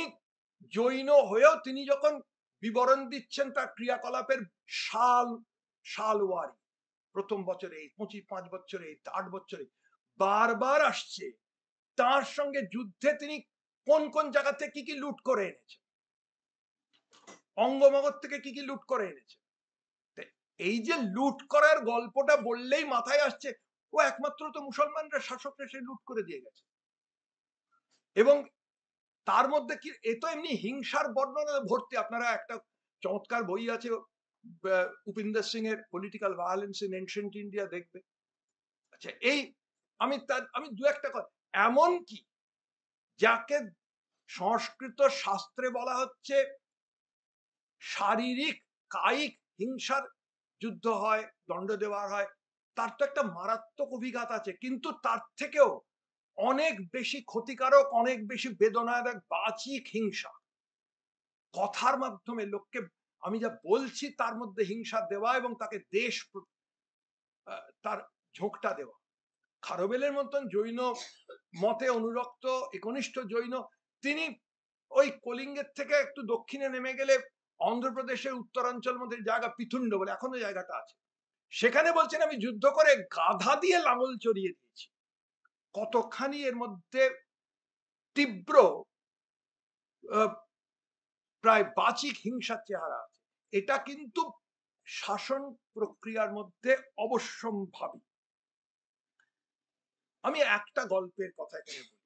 জৈন হয়েও তিনি যখন বিবরণ দিচ্ছেন তার ক্রিয়াকলাপের, সাল সালওয়ারি, প্রথম বছরে 5 বছরে, 8 বছরে বারবার আসছে, তার সঙ্গে যুদ্ধে তিনি কোন কোন জায়গা থেকে কি কি লুট করে এনেছে, অঙ্গমগজ থেকে কি কি লুট করে এনেছে। এই যে লুট করার গল্পটা বললেই মাথায় আসছে, ও একমাত্র তো মুসলমানরা, শাসকরা সেই লুট করে দিয়ে গেছে। এবং তার মধ্যে কি, এ তো এমনি হিংসার বর্ণনা ভর্তি। আপনারা একটা চমৎকার বই আছে উপিন্দর সিং এর, political violence in ancient India, দেখবে। আচ্ছা, এই আমি দু একটা কথা, এমন কি যাকে সংস্কৃত শাস্ত্রে বলা হচ্ছে শারীরিক কায়িক হিংসার যুদ্ধ হয়, দণ্ড দেওয়া হয়, তার তো একটা মারাত্মক অভিঘাত আছে, কিন্তু তার থেকেও অনেক বেশি ক্ষতিকারক, অনেক বেশি বেদনাদায়ক বাচিক হিংসা, কথার মাধ্যমে লোককে আমি যা বলছি তার মধ্যে হিংসা দেওয়া এবং তাকে দেশ তার ঝোঁকটা দেওয়া। খারবেলের মতন জৈন মতে অনুরক্ত একনিষ্ঠ জৈন, তিনি ওই কলিঙ্গের থেকে একটু দক্ষিণে নেমে গেলে অন্ধ্রপ্রদেশের উত্তরাঞ্চল মধ্যে জায়গা পিথুন্ড বলে, এখনো জায়গাটা আছে, সেখানে বলছেন আমি যুদ্ধ করে গাধা দিয়ে লাঙল চড়িয়ে দিয়েছি। কতখানি এর মধ্যে তীব্র প্রায় বাচিক হিংসার চেহারা আছে, এটা কিন্তু শাসন প্রক্রিয়ার মধ্যে অবশ্যম্ভাবী। আমি একটা গল্পের কথা এখানে বলি।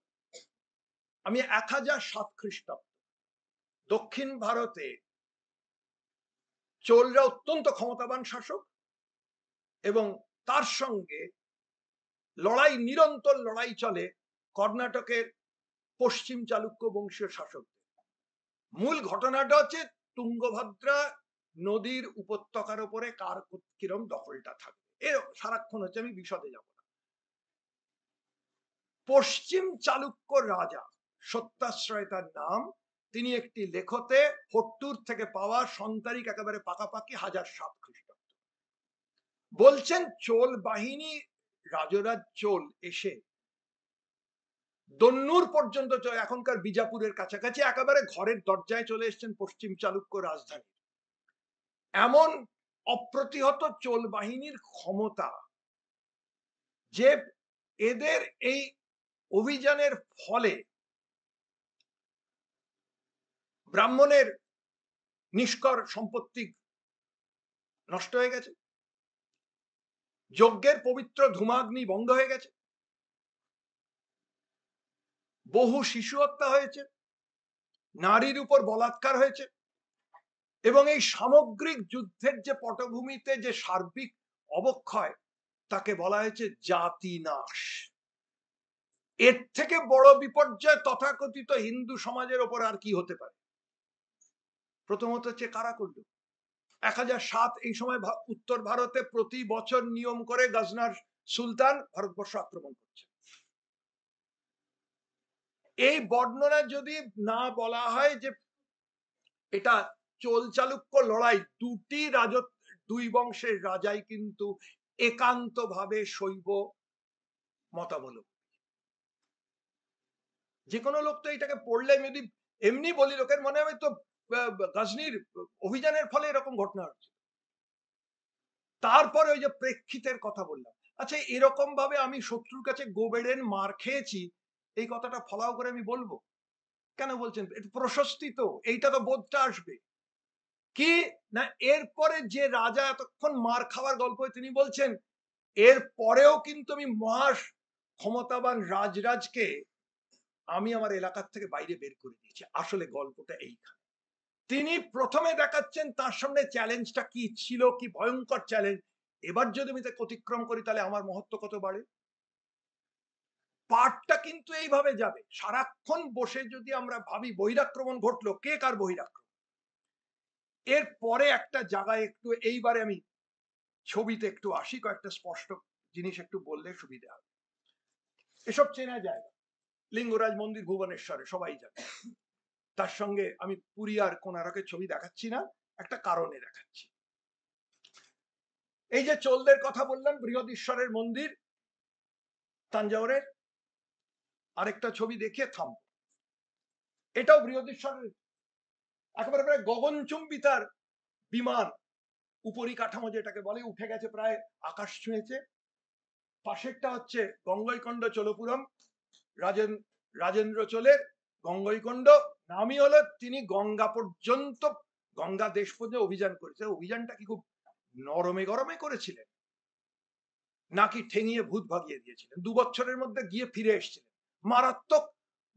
আমি 1007 খ্রিস্টাব্দ, দক্ষিণ ভারতে চোলরা অত্যন্ত ক্ষমতাবান শাসক, এবং তার সঙ্গে লড়াই, নিরন্তর লড়াই চলে কর্ণাটকের পশ্চিম চালুক্য বংশীয় শাসকদের। মূল ঘটনাটা হচ্ছে তুঙ্গভদ্রা নদীর উপত্যকার উপরে কার কিরম দখলটা থাকবে, এর সারাক্ষণ হচ্ছে, আমি বিশদে যাব না। পশ্চিম চালুক্য রাজা সত্যাশ্রয় তার নাম, তিনি একটি লেখতে হট্টুর থেকে পাওয়া সন্তারিক একেবারে পাকাপাকি 1007 খ্রিস্টাব্দ বলছেন, চোল বাহিনী, রাজরাজ চোল এসে দন্নুর পর্যন্ত, এখনকার বিজাপুরের কাছাকাছি, একেবারে ঘরের দরজায় চলে এসেছেন পশ্চিম চালুক্য রাজধানী। এমন অপ্রতিহত চোল বাহিনীর ক্ষমতা যে এদের এই অভিযানের ফলে ব্রাহ্মণের নিষ্কর সম্পত্তি নষ্ট হয়ে গেছে, যজ্ঞের পবিত্র ধূমাগ্নি বন্ধ হয়ে গেছে, বহু শিশু হত্যা হয়েছে, নারীর উপর বলাৎকার হয়েছে, এবং এই সামগ্রিক যুদ্ধের যে পটভূমিতে যে সার্বিক অবক্ষয়, তাকে বলা হয়েছে জাতি নাশ। এর থেকে বড় বিপর্যয় তথাকথিত হিন্দু সমাজের ওপর আর কি হতে পারে? প্রথমত হচ্ছে কারা করল? 1007 এই সময় উত্তর ভারতে প্রতি বছর নিয়ম করে গজনার সুলতান ভারতবর্ষ আক্রমণ করছে। এই বর্ণনা যদি না বলা হয় যে এটা চোল চালুক্য লড়াই, দুই বংশের রাজাই কিন্তু একান্ত ভাবে শৈব মতাবলম্বী। যে কোনো লোক তো এটাকে পড়লে, যদি এমনি বলি, লোকের মনে হবে তো গজনির অভিযানের ফলে এরকম ঘটনা হচ্ছে। তারপরে ওই যে প্রেক্ষিতের কথা বললাম, আচ্ছা এরকম ভাবে আমি শত্রুর কাছে গোবেড়েন মার খেয়েছি, এই কথাটা ফলাও করে আমি বলবো কেন? বলছেন প্রশস্তি, তো এইটা তো বোধটা আসবে কি না। এরপরে যে রাজা এতক্ষণ মার খাওয়ার গল্প তিনি বলছেন, এর পরেও কিন্তু আমি ক্ষমতাবান রাজরাজকে আমি আমার এলাকার থেকে বাইরে বের করে দিয়েছি। আসলে গল্পটা এইখানে। তিনি প্রথমে দেখাচ্ছেন তার সামনে চ্যালেঞ্জটা কি ছিল, কি ভয়ঙ্কর চ্যালেঞ্জ। এবার যদি আমি তাকে অতিক্রম করি তাহলে আমার মহত্ব কত বাড়ে। পাঠটা কিন্তু এইভাবে যাবে। সারাক্ষণ বসে যদি আমরা ভাবি বহিরাক্রমণ ঘটলো, কে কার বহিরাক্রমণ। এর পরে একটা জায়গায় একটু এইবারে আমি ছবিতে একটু আসি, কয়েকটা স্পষ্ট জিনিস একটু বললে সুবিধা হবে। এসব চেনা জায়গা, লিঙ্গরাজ মন্দির ভুবনেশ্বরে সবাই জানে। তার সঙ্গে আমি পুরী আর কোনারকের ছবি দেখাচ্ছি না, একটা কারণে দেখাচ্ছি। এই যে চোলদের কথা বললাম, বৃহদীশ্বরের মন্দির তাঞ্জাউরের, আরেকটা ছবি দেখিয়ে থাম। এটাও বৃহদীশ্বরের একেবারে প্রায় গগনচুম্বী তার বিমান, উপরিকাঠামো যেটাকে বলে, উঠে গেছে, প্রায় আকাশ ছুঁয়েছে। পাশেরটা হচ্ছে গঙ্গৈকণ্ড চোলপুরম, রাজেন্দ্র চোলের গঙ্গৈকণ্ড। নামই হলো তিনি গঙ্গা পর্যন্ত, গঙ্গা দেশ পর্যন্ত অভিযান করেছে। অভিযানটা কি খুব নরমে গরমে করেছিলেন, নাকি ঠেঙিয়ে ভূত ভাগিয়ে দিয়েছিলেন? 2 বছরের মধ্যে গিয়ে ফিরে এসেছিলেন মারাত্মক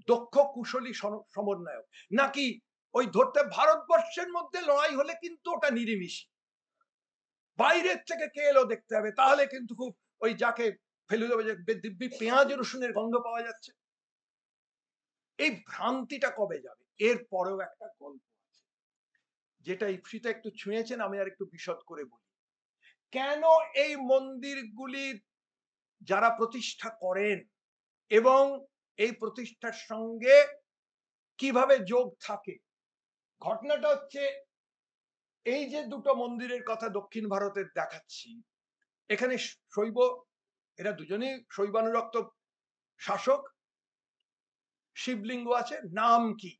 দক্ষ কুশলী সমন্বয়ক, নাকি ওই ধরতে ভারতবর্ষের মধ্যে লড়াই হলে কিন্তু ওটা নিরিমিষি, বাইরের থেকে কে এলো দেখতে হবে, তাহলে কিন্তু খুব ওই যাকে ফেলে দেবে যে দিব্যি পেঁয়াজ রসুনের গন্ধ পাওয়া যাচ্ছে। এই ভ্রান্তিটা কবে যাবে? এর পরেও একটা গল্প আছে, যেটা ইপ্সিতা একটু ছুঁয়েছেন, আমি আর একটু বিশদ করে বলি। কেন এই মন্দিরগুলি যারা প্রতিষ্ঠা করেন এবং এই প্রতিষ্ঠার সঙ্গে কিভাবে যোগ থাকে। ঘটনাটা হচ্ছে, এই যে দুটো মন্দিরের কথা দক্ষিণ ভারতের দেখাচ্ছি, এখানে শৈব, এরা দুজনেই শৈবানুরক্ত শাসক। শিবলিঙ্গ আছে, নাম কি?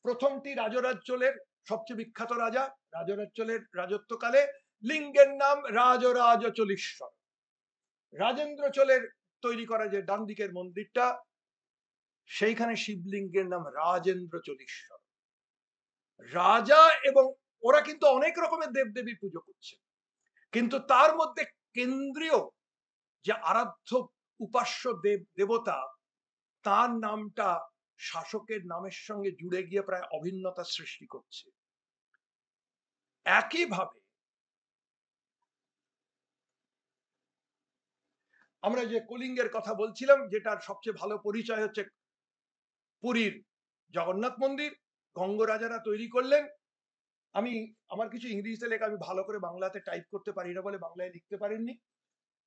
প্রথমটি রাজরাজ চোলের, সবচেয়ে বিখ্যাত রাজা রাজরাজ চোলের রাজত্বকালে, লিঙ্গের নাম রাজরাজ চোলীশ্বর। রাজেন্দ্র চোলের তৈরি করা যে ডান দিকের মন্দিরটা, সেইখানে শিবলিঙ্গের নাম রাজেন্দ্র চোলীশ্বর। রাজা এবং ওরা কিন্তু অনেক রকমের দেবদেবী পুজো করছে, কিন্তু তার মধ্যে কেন্দ্রীয় যে আরাধ্য উপাস্য দেবতা, তার নামটা শাসকের নামের সঙ্গে জুড়ে গিয়ে প্রায় অভিন্নতা সৃষ্টি করছে। একইভাবে আমরা যে কলিঙ্গের কথা বলছিলাম, যেটার সবচেয়ে ভালো পরিচয় হচ্ছে পুরীর জগন্নাথ মন্দির, গঙ্গরাজারা তৈরি করলেন। আমার কিছু ইংরেজিতে লেখা, আমি ভালো করে বাংলাতে টাইপ করতে পারি না বলে বাংলায় লিখতে পারেননি।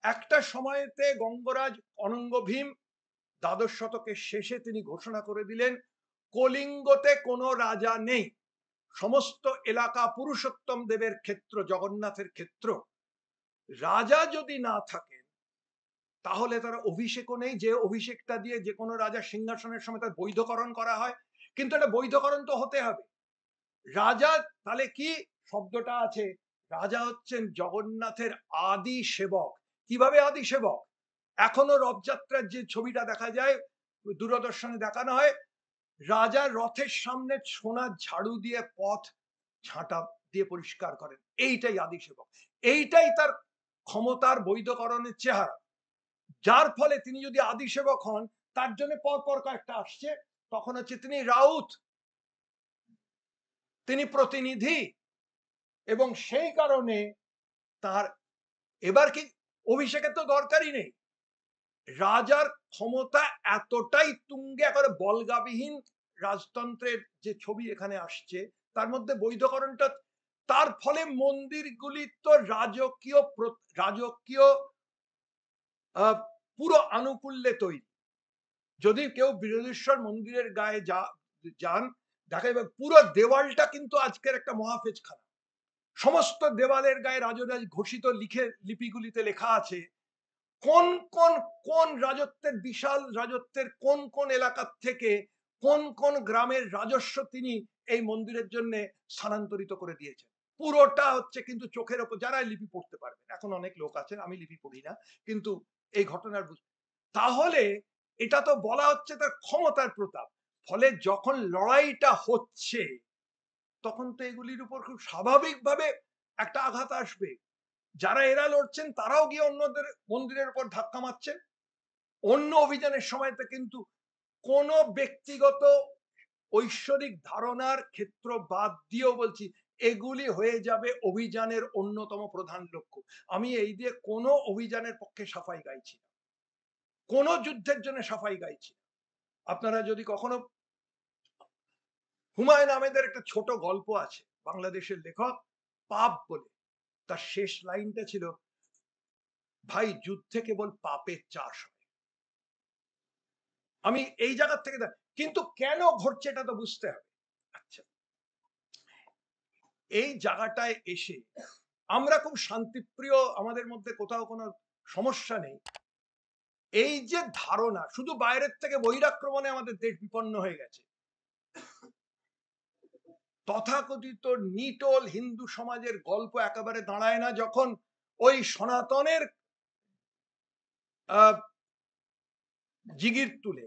একটা সময়েতে গঙ্গরাজ অনঙ্গ ভীম দ্বাদশ শতকের শেষে তিনি ঘোষণা করে দিলেন, কলিঙ্গতে কোনো রাজা নেই, সমস্ত এলাকা পুরুষোত্তম দেবের ক্ষেত্র, জগন্নাথের ক্ষেত্র। রাজা যদি না থাকেন তাহলে তারা অভিষেকও নেই, যে অভিষেকটা দিয়ে যে কোনো রাজা সিংহাসনের সময় তার বৈধকরণ করা হয়, কিন্তু এটা বৈধকরণ তো হতে হবে। রাজা তাহলে কি শব্দটা আছে, রাজা হচ্ছেন জগন্নাথের আদি সেবক। কিভাবে আদি সেবক? এখনো রথযাত্রার যে ছবিটা দেখা যায়, দূরদর্শনে দেখানো হয়, রাজা রথের সামনে সোনার ঝাড়ু দিয়ে পথ ঝাঁটা দিয়ে পরিষ্কার করেন। এইটাই আদি সেবক, এইটাই তার ক্ষমতার বৈধকরণের চেহারা। যার ফলে তিনি যদি আদি সেবক হন, তার জন্য পরপর কয়েকটা আসছে, তখন হচ্ছে তিনি রাউত, তিনি প্রতিনিধি, এবং সেই কারণে তার এবার কি অভিষেকের তো দরকারই নেই। রাজার ক্ষমতা এতটাই তুঙ্গে, একেবারে বলগাবিহীন রাজতন্ত্রের যে ছবি এখানে আসছে, তার মধ্যে বৈধকরণটা, তার ফলে মন্দিরগুলি তো রাজকীয় পুরো আনুকূল্যে তৈরি। যদি কেউ বৃহদীশ্বর মন্দিরের গায়ে যান, দেখা যাবে পুরো দেওয়ালটা কিন্তু আজকের একটা মহাফেজখানা। সমস্ত দেওয়ালের গায়ে রাজরাজ ঘোষিত লিপিগুলিতে লেখা আছে কোন কোন কোন রাজত্বের, বিশাল রাজত্বের কোন কোন এলাকার থেকে কোন কোন গ্রামের রাজস্ব তিনি এই মন্দিরের জন্য স্থানান্তরিত করে দিয়েছেন। পুরোটা হচ্ছে কিন্তু চোখের ওপর, যারা লিপি পড়তে পারবেন, এখন অনেক লোক আছেন, আমি লিপি পড়ি না, কিন্তু এই ঘটনার তাহলে এটা তো বলা হচ্ছে তার ক্ষমতার প্রতাপ। ফলে যখন লড়াইটা হচ্ছে, তখন তো এগুলির উপর খুব স্বাভাবিকভাবে একটা আঘাত আসবে। যারা এরা লড়ছেন তারাও গিয়ে অন্যদের মন্দিরের উপর ধাক্কা মারছেন। অন্য অভিযানের সময়তে কিন্তু কোন ব্যক্তিগত ঐশ্বরিক ধারণার ক্ষেত্র বাদ দিয়েও বলছি, এগুলি হয়ে যাবে অভিযানের অন্যতম প্রধান লক্ষ্য। আমি এই দিয়ে কোনো অভিযানের পক্ষে সাফাই গাইছি না, কোনো যুদ্ধের জন্য সাফাই গাইছি না। আপনারা যদি কখনো, হুমায়ুন আহমেদের একটা ছোট গল্প আছে, বাংলাদেশের লেখক, পাপ বলে। তার শেষ লাইনটা ছিল, ভাই যুদ্ধে কেবল পাপের চাষ হয়। আমি এই জায়গা থেকে কিন্তু কেন ঘটছে এটা তো বুঝতে হবে। আচ্ছা, এই জায়গাটায় এসে আমরা খুব শান্তিপ্রিয়, আমাদের মধ্যে কোথাও কোনো সমস্যা নেই। এই যে ধারণা, শুধু বাইরের থেকে বহিরাক্রমণে আমাদের দেশ বিপন্ন হয়ে গেছে। তথাকথিত নিটোল হিন্দু সমাজের গল্প একেবারে দাঁড়ায় না যখন ওই সনাতনের জিগির তুলে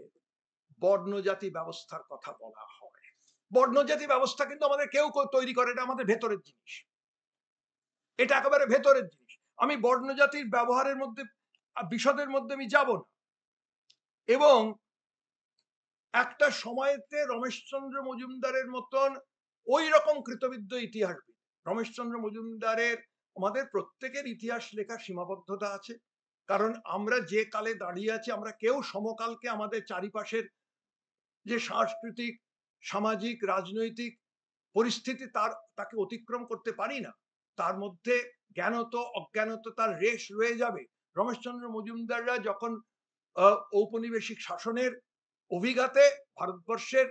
বর্ণজাতি ব্যবস্থার কথা বলা হয়। বর্ণজাতি ব্যবস্থা কিন্তু আমাদের কেউ তৈরি করে, এটা আমাদের ভেতরের জিনিস, এটা একেবারে ভেতরের জিনিস। আমি বর্ণজাতির ব্যবহারের মধ্যে, বিশদের মধ্যে আমি যাব না। এবং একটা সময়তে রমেশচন্দ্র মজুমদারের মতন ওই রকম কৃতবিদ্য ইতিহাসবিদ, রমেশচন্দ্র মজুমদারের, আমাদের প্রত্যেকের ইতিহাস লেখার সীমাবদ্ধতা আছে, কারণ আমরা যে কালে দাঁড়িয়ে আছি, আমরা কেউ সমকালকে আমাদের চারিপাশের যে সাংস্কৃতিক, সামাজিক, রাজনৈতিক পরিস্থিতি তাকে অতিক্রম করতে পারি না। তার মধ্যে জ্ঞানত অজ্ঞানত তার রেশ রয়ে যাবে। রমেশচন্দ্র মজুমদাররা যখন ঔপনিবেশিক শাসনের অভিঘাতে ভারতবর্ষের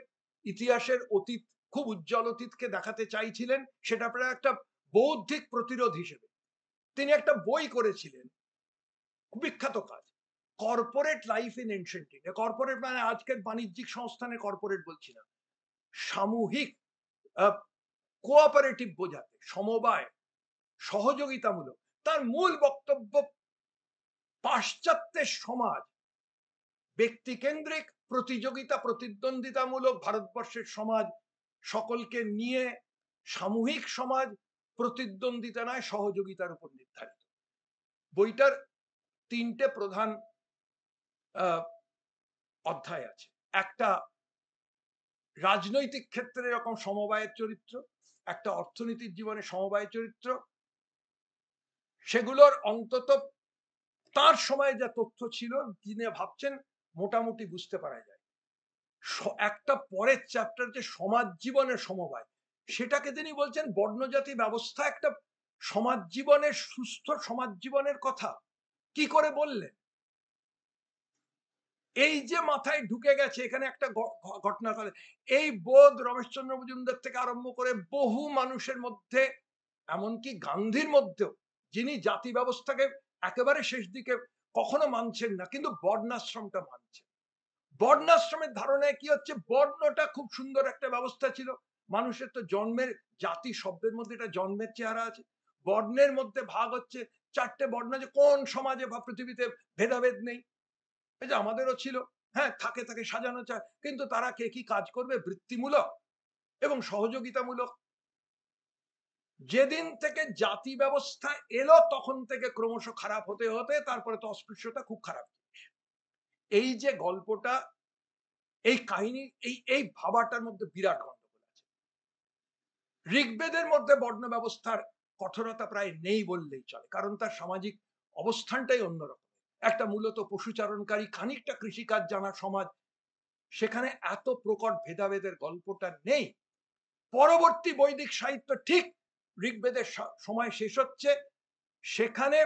ইতিহাসের অতীত, খুব উজ্জ্বল অতীতকে দেখাতে চাইছিলেন, সেটা প্রায় একটা বৌদ্ধিক প্রতিরোধ হিসেবে তিনি একটা বই করেছিলেন, খুব বিখ্যাত কাজ, corporate life in ancient India. Corporate মানে আজকের বাণিজ্যিক সংস্থানের কর্পোরেট বলছি না, সামূহিক, কোঅপারেটিভ বোঝাতে, সমবায়, সহযোগিতামূলক। তার মূল বক্তব্য, পাশ্চাত্যের সমাজ ব্যক্তিকেন্দ্রিক, প্রতিযোগিতা প্রতিদ্বন্দ্বিতামূলক, ভারতবর্ষের সমাজ সকলকে নিয়ে সামূহিক সমাজ, প্রতিদ্বন্দ্বিতা নয় সহযোগিতার উপর নির্ধারিত। বইটার তিনটে প্রধান অধ্যায় আছে। একটা রাজনৈতিক ক্ষেত্রে এরকম সমবায়ের চরিত্র, একটা অর্থনীতির জীবনে সমবায়ের চরিত্র, সেগুলোর অন্তত তার সময় যা তথ্য ছিল তিনি ভাবছেন মোটামুটি বুঝতে পারা যায়। একটা পরের চ্যাপ্টার যে সমাজ জীবনের সমবায়, সেটাকে তিনি বলছেন বর্ণজাতি ব্যবস্থা একটা সমাজ জীবনের, সুস্থ সমাজ জীবনের কথা কি করে বললেন। এই যে মাথায় ঢুকে গেছে, এখানে একটা ঘটনা করে, এই বোধ রমেশচন্দ্র মজুমদার থেকে আরম্ভ করে বহু মানুষের মধ্যে, এমনকি গান্ধীর মধ্যেও, যিনি জাতি ব্যবস্থাকে একেবারে শেষ দিকে কখনো মানছেন না, কিন্তু বর্ণাশ্রমটা মানছেন। বর্ণাশ্রমের ধারণায় কি হচ্ছে, বর্ণটা খুব সুন্দর একটা ব্যবস্থা ছিল। মানুষের তো জন্মের, জাতি শব্দের মধ্যে এটা জন্মের চেহারা আছে। বর্ণের মধ্যে ভাগ হচ্ছে চারটে বর্ণ, যে কোন সমাজে বা পৃথিবীতে ভেদাভেদ নেই, এই যে আমাদেরও ছিল। হ্যাঁ, থাকে থাকে সাজানো চায়, কিন্তু তারা কে কি কাজ করবে, বৃত্তিমূলক এবং সহযোগিতামূলক। যেদিন থেকে জাতি ব্যবস্থা এলো তখন থেকে ক্রমশ খারাপ হতে হতে তারপরে তো অস্পৃশ্যতা খুব খারাপ জিনিস। এই যে গল্পটা, এই কাহিনী, এই ভাবাটার মধ্যে বিরাট গন্ডগোল আছে। ঋগ্বেদের মধ্যে বর্ণ ব্যবস্থার কঠোরতা প্রায় নেই বললেই চলে, কারণ তার সামাজিক অবস্থানটাই অন্যরকম। একটা মূলত পশুচারণকারী, খানিকটা কৃষিকাজ জানা সমাজ, সেখানে এত প্রকট ভেদাভেদের গল্পটা নেই। পরবর্তী বৈদিক সাহিত্য ঠিক ঋগ্বেদের সময় শেষ হচ্ছে, সেখানে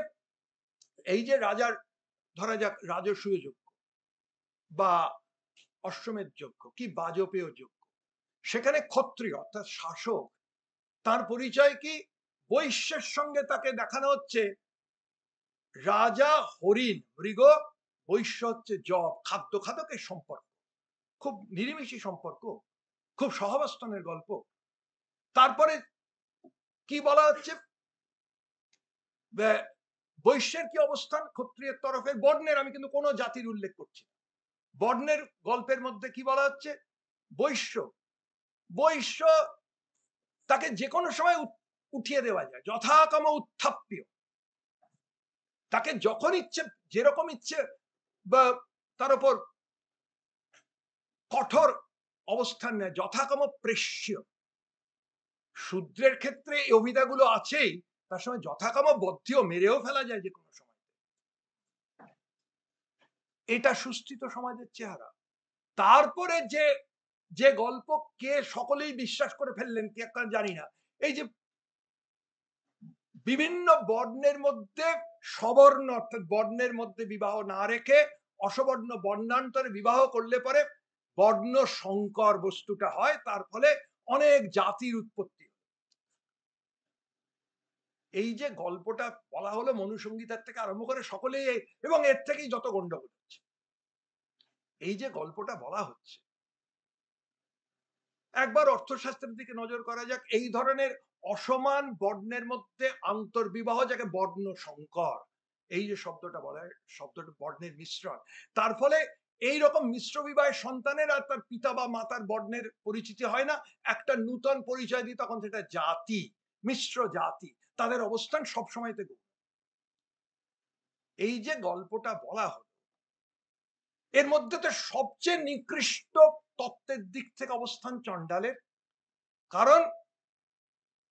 এই যে রাজার, ধরা যাক রাজসূয় যজ্ঞ বা অশ্বমেধ যজ্ঞ কি বাজপেয় যজ্ঞ, সেখানে ক্ষত্রিয় অর্থাৎ শাসক, তার পরিচয় কি, বৈশ্যের সঙ্গে তাকে দেখানো হচ্ছে রাজা হরিণ মৃগ, বৈশ্য হচ্ছে জব, খাদ্য খাদকের সম্পর্ক, খুব নিরিমিষি সম্পর্ক, খুব সহাবস্থানের গল্প। তারপরে কি বলা হচ্ছে, বৈশ্যের কি অবস্থান, ক্ষত্রিয়ের তরফে, বর্ণের, আমি কিন্তু কোনো জাতির উল্লেখ করছি না, বর্ণের গল্পের মধ্যে কি বলা হচ্ছে, বৈশ্য, বৈশ্য তাকে যে কোনো সময় উঠিয়ে দেওয়া যায়, যথাকাম উত্থাপ্য, তাকে যখন ইচ্ছে যেরকম ইচ্ছে বা তার উপর কঠোর অবস্থান নেয়, যথাকাম প্রেষ্য। শূদ্রের ক্ষেত্রে এই অভিধাগুলো আছেই, তার সময় যথাকাম বদ্ধীও মেরেও ফেলা যায় যে কোনো সময়। এটা সুস্থিত সমাজের চেহারা। তারপরে যে যে গল্প কে সকলেই বিশ্বাস করে ফেললেন কে জানি না, এই যে বিভিন্ন বর্ণের মধ্যে সবর্ণ অর্থাৎ বর্ণের মধ্যে বিবাহ না রেখে অসবর্ণ বর্ণান্তরে বিবাহ করলে পরে বর্ণ সংকর বস্তুটা হয়, তার ফলে অনেক জাতির উৎপত্তি। এই যে গল্পটা বলা হলো মনুসংগীতার থেকে আরম্ভ করে সকলেই, এবং এর থেকেই যত গন্ডগোল হচ্ছে। এই যে গল্পটা বলা হচ্ছে, একবার অর্থশাস্ত্রের দিকে নজর করা যাক। এই ধরনের অসমান বর্ণের মধ্যে আন্তর্বিবাহ, যাকে বর্ণ সংকর, এই যে শব্দটা বলা হয়, শব্দটা বর্ণের মিশ্রণ। তার ফলে এই রকম মিশ্র বিবাহের সন্তানের আর তার পিতা বা মাতার বর্ণের পরিচিতি হয় না, একটা নূতন পরিচয় দিই, তখন সেটা জাতি, মিশ্র জাতি, তাদের অবস্থান সবসময় থেকে। এই যে গল্পটা বলা হলো, এর মধ্যে তো সবচেয়ে নিকৃষ্ট তত্ত্বের দিক থেকে অবস্থান চণ্ডালের। কারণ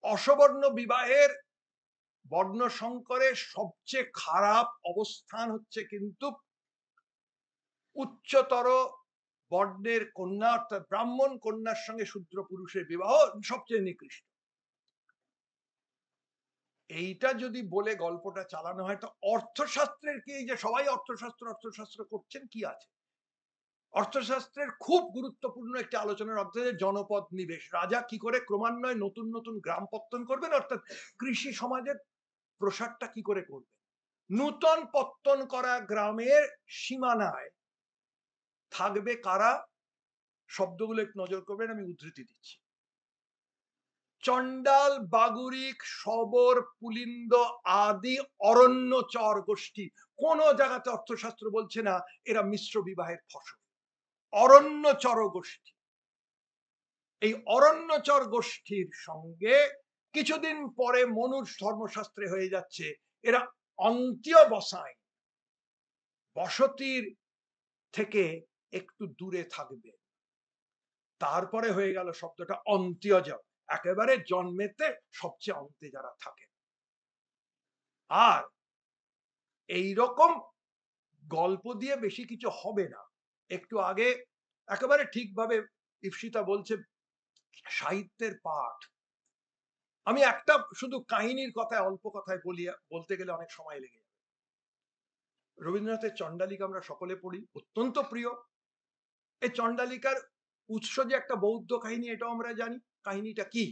অসবর্ণ বিবাহের, বর্ণ সংকরের সবচেয়ে খারাপ অবস্থান হচ্ছে কিন্তু উচ্চতর বর্ণের কন্যা অর্থাৎ ব্রাহ্মণ কন্যার সঙ্গে শূদ্র পুরুষের বিবাহ সবচেয়ে নিকৃষ্ট। এইটা যদি বলে গল্পটা চালানো হয়, তো অর্থশাস্ত্রের কি, এই যে সবাই অর্থশাস্ত্র করছেন, কি আছে? অর্থশাস্ত্রের খুব গুরুত্বপূর্ণ একটি আলোচনার অধ্যায় জনপদ নিবেশ। রাজা কি করে ক্রমান্বয়ে নতুন নতুন গ্রাম পত্তন করবেন, অর্থাৎ কৃষি সমাজের প্রসারটা কি করে করবেন। নূতন পত্তন করা গ্রামের সীমানায় থাকবে কারা, শব্দগুলো একটু নজর করবেন, আমি উদ্ধৃতি দিচ্ছি। চণ্ডাল, বাগুরিক, শবর, পুলিন্দ আদি অরণ্যচর গোষ্ঠী। কোন জায়গাতে অর্থশাস্ত্র বলছে না এরা মিশ্র বিবাহের ফসল। অরণ্যচর গোষ্ঠী, এই অরণ্যচর গোষ্ঠীর সঙ্গে কিছুদিন পরে মনুর ধর্মশাস্ত্রে হয়ে যাচ্ছে এরা অন্ত্য বসায়, বসতির থেকে একটু দূরে থাকবে। তারপরে হয়ে গেল শব্দটা অন্ত্যজ, একেবারে জন্মেতে সবচেয়ে অন্তে যারা থাকে। আর এই রকম গল্প দিয়ে বেশি কিছু হবে না। একটু আগে একেবারে ঠিকভাবে ইপ্সিতা বলছে সাহিত্যের পাঠ। আমি একটা শুধু কাহিনীর কথায়, অল্প কথায় বলতে গেলে অনেক সময় লেগে যাবে। রবীন্দ্রনাথের চণ্ডালিকা আমরা সকলে পড়ি, অত্যন্ত প্রিয়। এই চণ্ডালিকার উৎস যে একটা বৌদ্ধ কাহিনী, এটাও আমরা জানি। কাহিনীটা কি?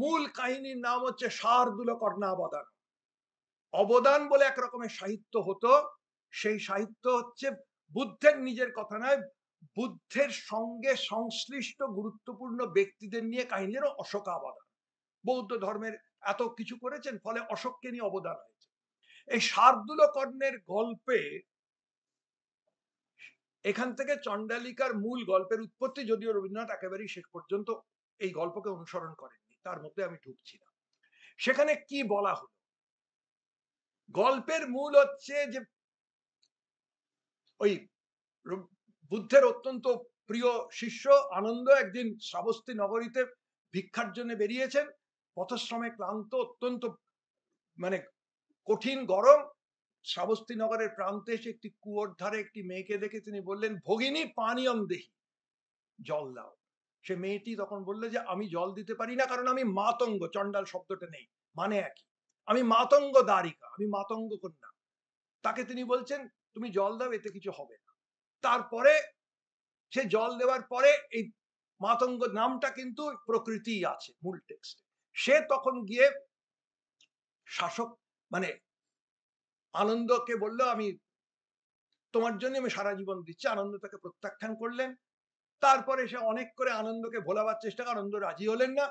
মূল কাহিনীর নাম হচ্ছে শার্দুল কর্ণাবদান। অবদান বলে এক রকমের সাহিত্য হতো, সেই সাহিত্য হচ্ছে বুদ্ধের নিজের কথা নয়, বুদ্ধের সঙ্গে সংশ্লিষ্ট গুরুত্বপূর্ণ ব্যক্তিদের নিয়ে কাহিনী। অশোকাবদান, বৌদ্ধ ধর্মের এত কিছু করেছেন, ফলে অশোককে নিয়ে অবদান হয়েছে। এই শার্দুল কর্ণের গল্পে, এখান থেকে চণ্ডালিকার মূল গল্পের উৎপত্তি, যদিও রবীন্দ্রনাথ একেবারেই শেষ পর্যন্ত এই গল্পকে অনুসরণ করেননি, তার মধ্যে আমি ঢুকছি না। সেখানে কি বলা হলো? গল্পের মূল হচ্ছে যে ওই বুদ্ধের অত্যন্ত প্রিয় শিষ্য আনন্দ একদিন শ্রাবস্তী নগরীতে ভিক্ষার জন্য বেরিয়েছেন। পথশ্রমে ক্লান্ত, অত্যন্ত মানে কঠিন গরম। শ্রাবস্তী নগরের প্রান্তে এসে একটি কুয়োর ধারে একটি মেয়েকে দেখে তিনি বললেন, ভগিনী পানীয়ম দেহি, জল দাও। সে মেয়েটি তখন বললে যে আমি জল দিতে পারি না, কারণ আমি মাতঙ্গ। চণ্ডাল শব্দটা নেই, মানে একই, আমি মাতঙ্গ দ্বারিকা, আমি মাতঙ্গ কন্যা। তাকে তিনি বলছেন তুমি জল দাও, এতে কিছু হবে না। তারপরে সে জল দেওয়ার পরে এই মাতঙ্গ নামটা কিন্তু প্রকৃতি আছে মূল টেক্সটে। সে তখন গিয়ে শাসক মানে আনন্দকে বলল, আমি তোমার জন্য আমি সারা জীবন দিচ্ছি। আনন্দ তাকে প্রত্যাখ্যান করলেন। তারপরে সে অনেক করে আনন্দকে ভোলাবার চেষ্টা করে, আনন্দ রাজি হলেন না।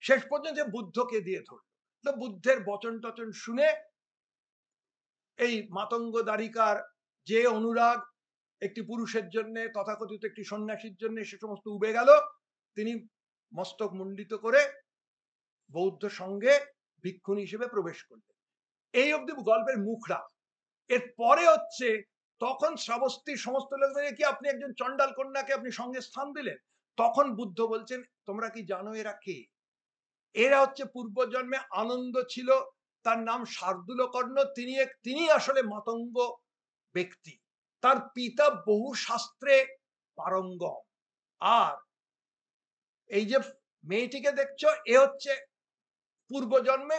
শেষ পর্যন্ত বুদ্ধকে দিয়ে ধরল। তো বুদ্ধের বচন টচন শুনে এই মাতঙ্গ দ্বারিকার যে অনুরাগ একটি পুরুষের জন্য, তথাকথিত একটি সন্ন্যাসীর জন্য, সে সমস্ত উবে গেল। তিনি মস্তক মুন্ডিত করে বৌদ্ধ সঙ্গে ভিক্ষুণী হিসেবে প্রবেশ করলেন। এই অব্দি গল্পের মুখরা। এর পরে হচ্ছে তখন শ্রাবস্তীর সমস্ত লোক বলে কি আপনি একজন চণ্ডাল কন্যাকে আপনি সঙ্গে স্থান দিলেন? তখন বুদ্ধ বলছেন, তোমরা কি জানো এরা কে? এরা হচ্ছে পূর্বজন্মে আনন্দ ছিল, তার নাম শার্দুলকর্ণ, তিনি আসলে মাতঙ্গ ব্যক্তি। তার পিতা বহু শাস্ত্রে পারঙ্গম। আর এই যে মেয়েটিকে দেখছো, এ হচ্ছে পূর্বজন্মে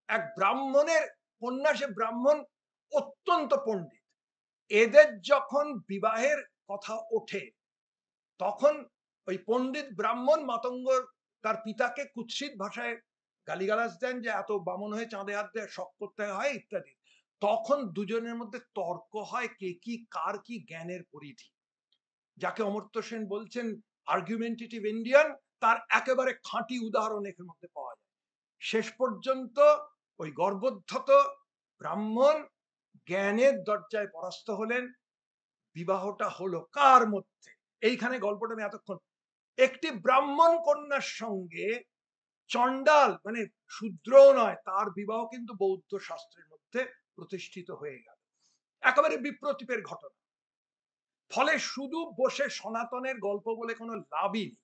এক ব্রাহ্মণের কন্যা। সে ব্রাহ্মণ অত্যন্ত পণ্ডিত। এদের যখন বিবাহের কথা ওঠে, তখন ওই পণ্ডিত ব্রাহ্মণ মাতঙ্গ তার পিতাকে কুৎসিত ভাষায় গালিগালাজ দেন যে এত বামন হয়ে চাঁদে হাত দিয়ে শখ করতে হয় ইত্যাদি। তখন দুজনের মধ্যে তর্ক হয় কে কি কার কি জ্ঞানের পরিধি, যাকে অমর্ত্য সেন বলছেন আর্গুমেন্টেটিভ ইন্ডিয়ান। তার একেবারে খাঁটি উদাহরণ এর মধ্যে পাওয়া যায়। শেষ পর্যন্ত ওই গর্ভোদ্ধত ব্রাহ্মণ জ্ঞানের দরজায় পরাস্ত হলেন। বিবাহটা হলো কার মধ্যে? এইখানে গল্পটা আমি এতক্ষণ, একটি ব্রাহ্মণ কন্যার সঙ্গে চণ্ডাল মানে শূদ্রও নয়, তার বিবাহ কিন্তু বৌদ্ধ শাস্ত্রের মধ্যে প্রতিষ্ঠিত হয়ে গেল। একেবারে বিপ্রতীপের ঘটনা। ফলে শুধু বসে সনাতনের গল্প বলে কোনো লাভই নেই।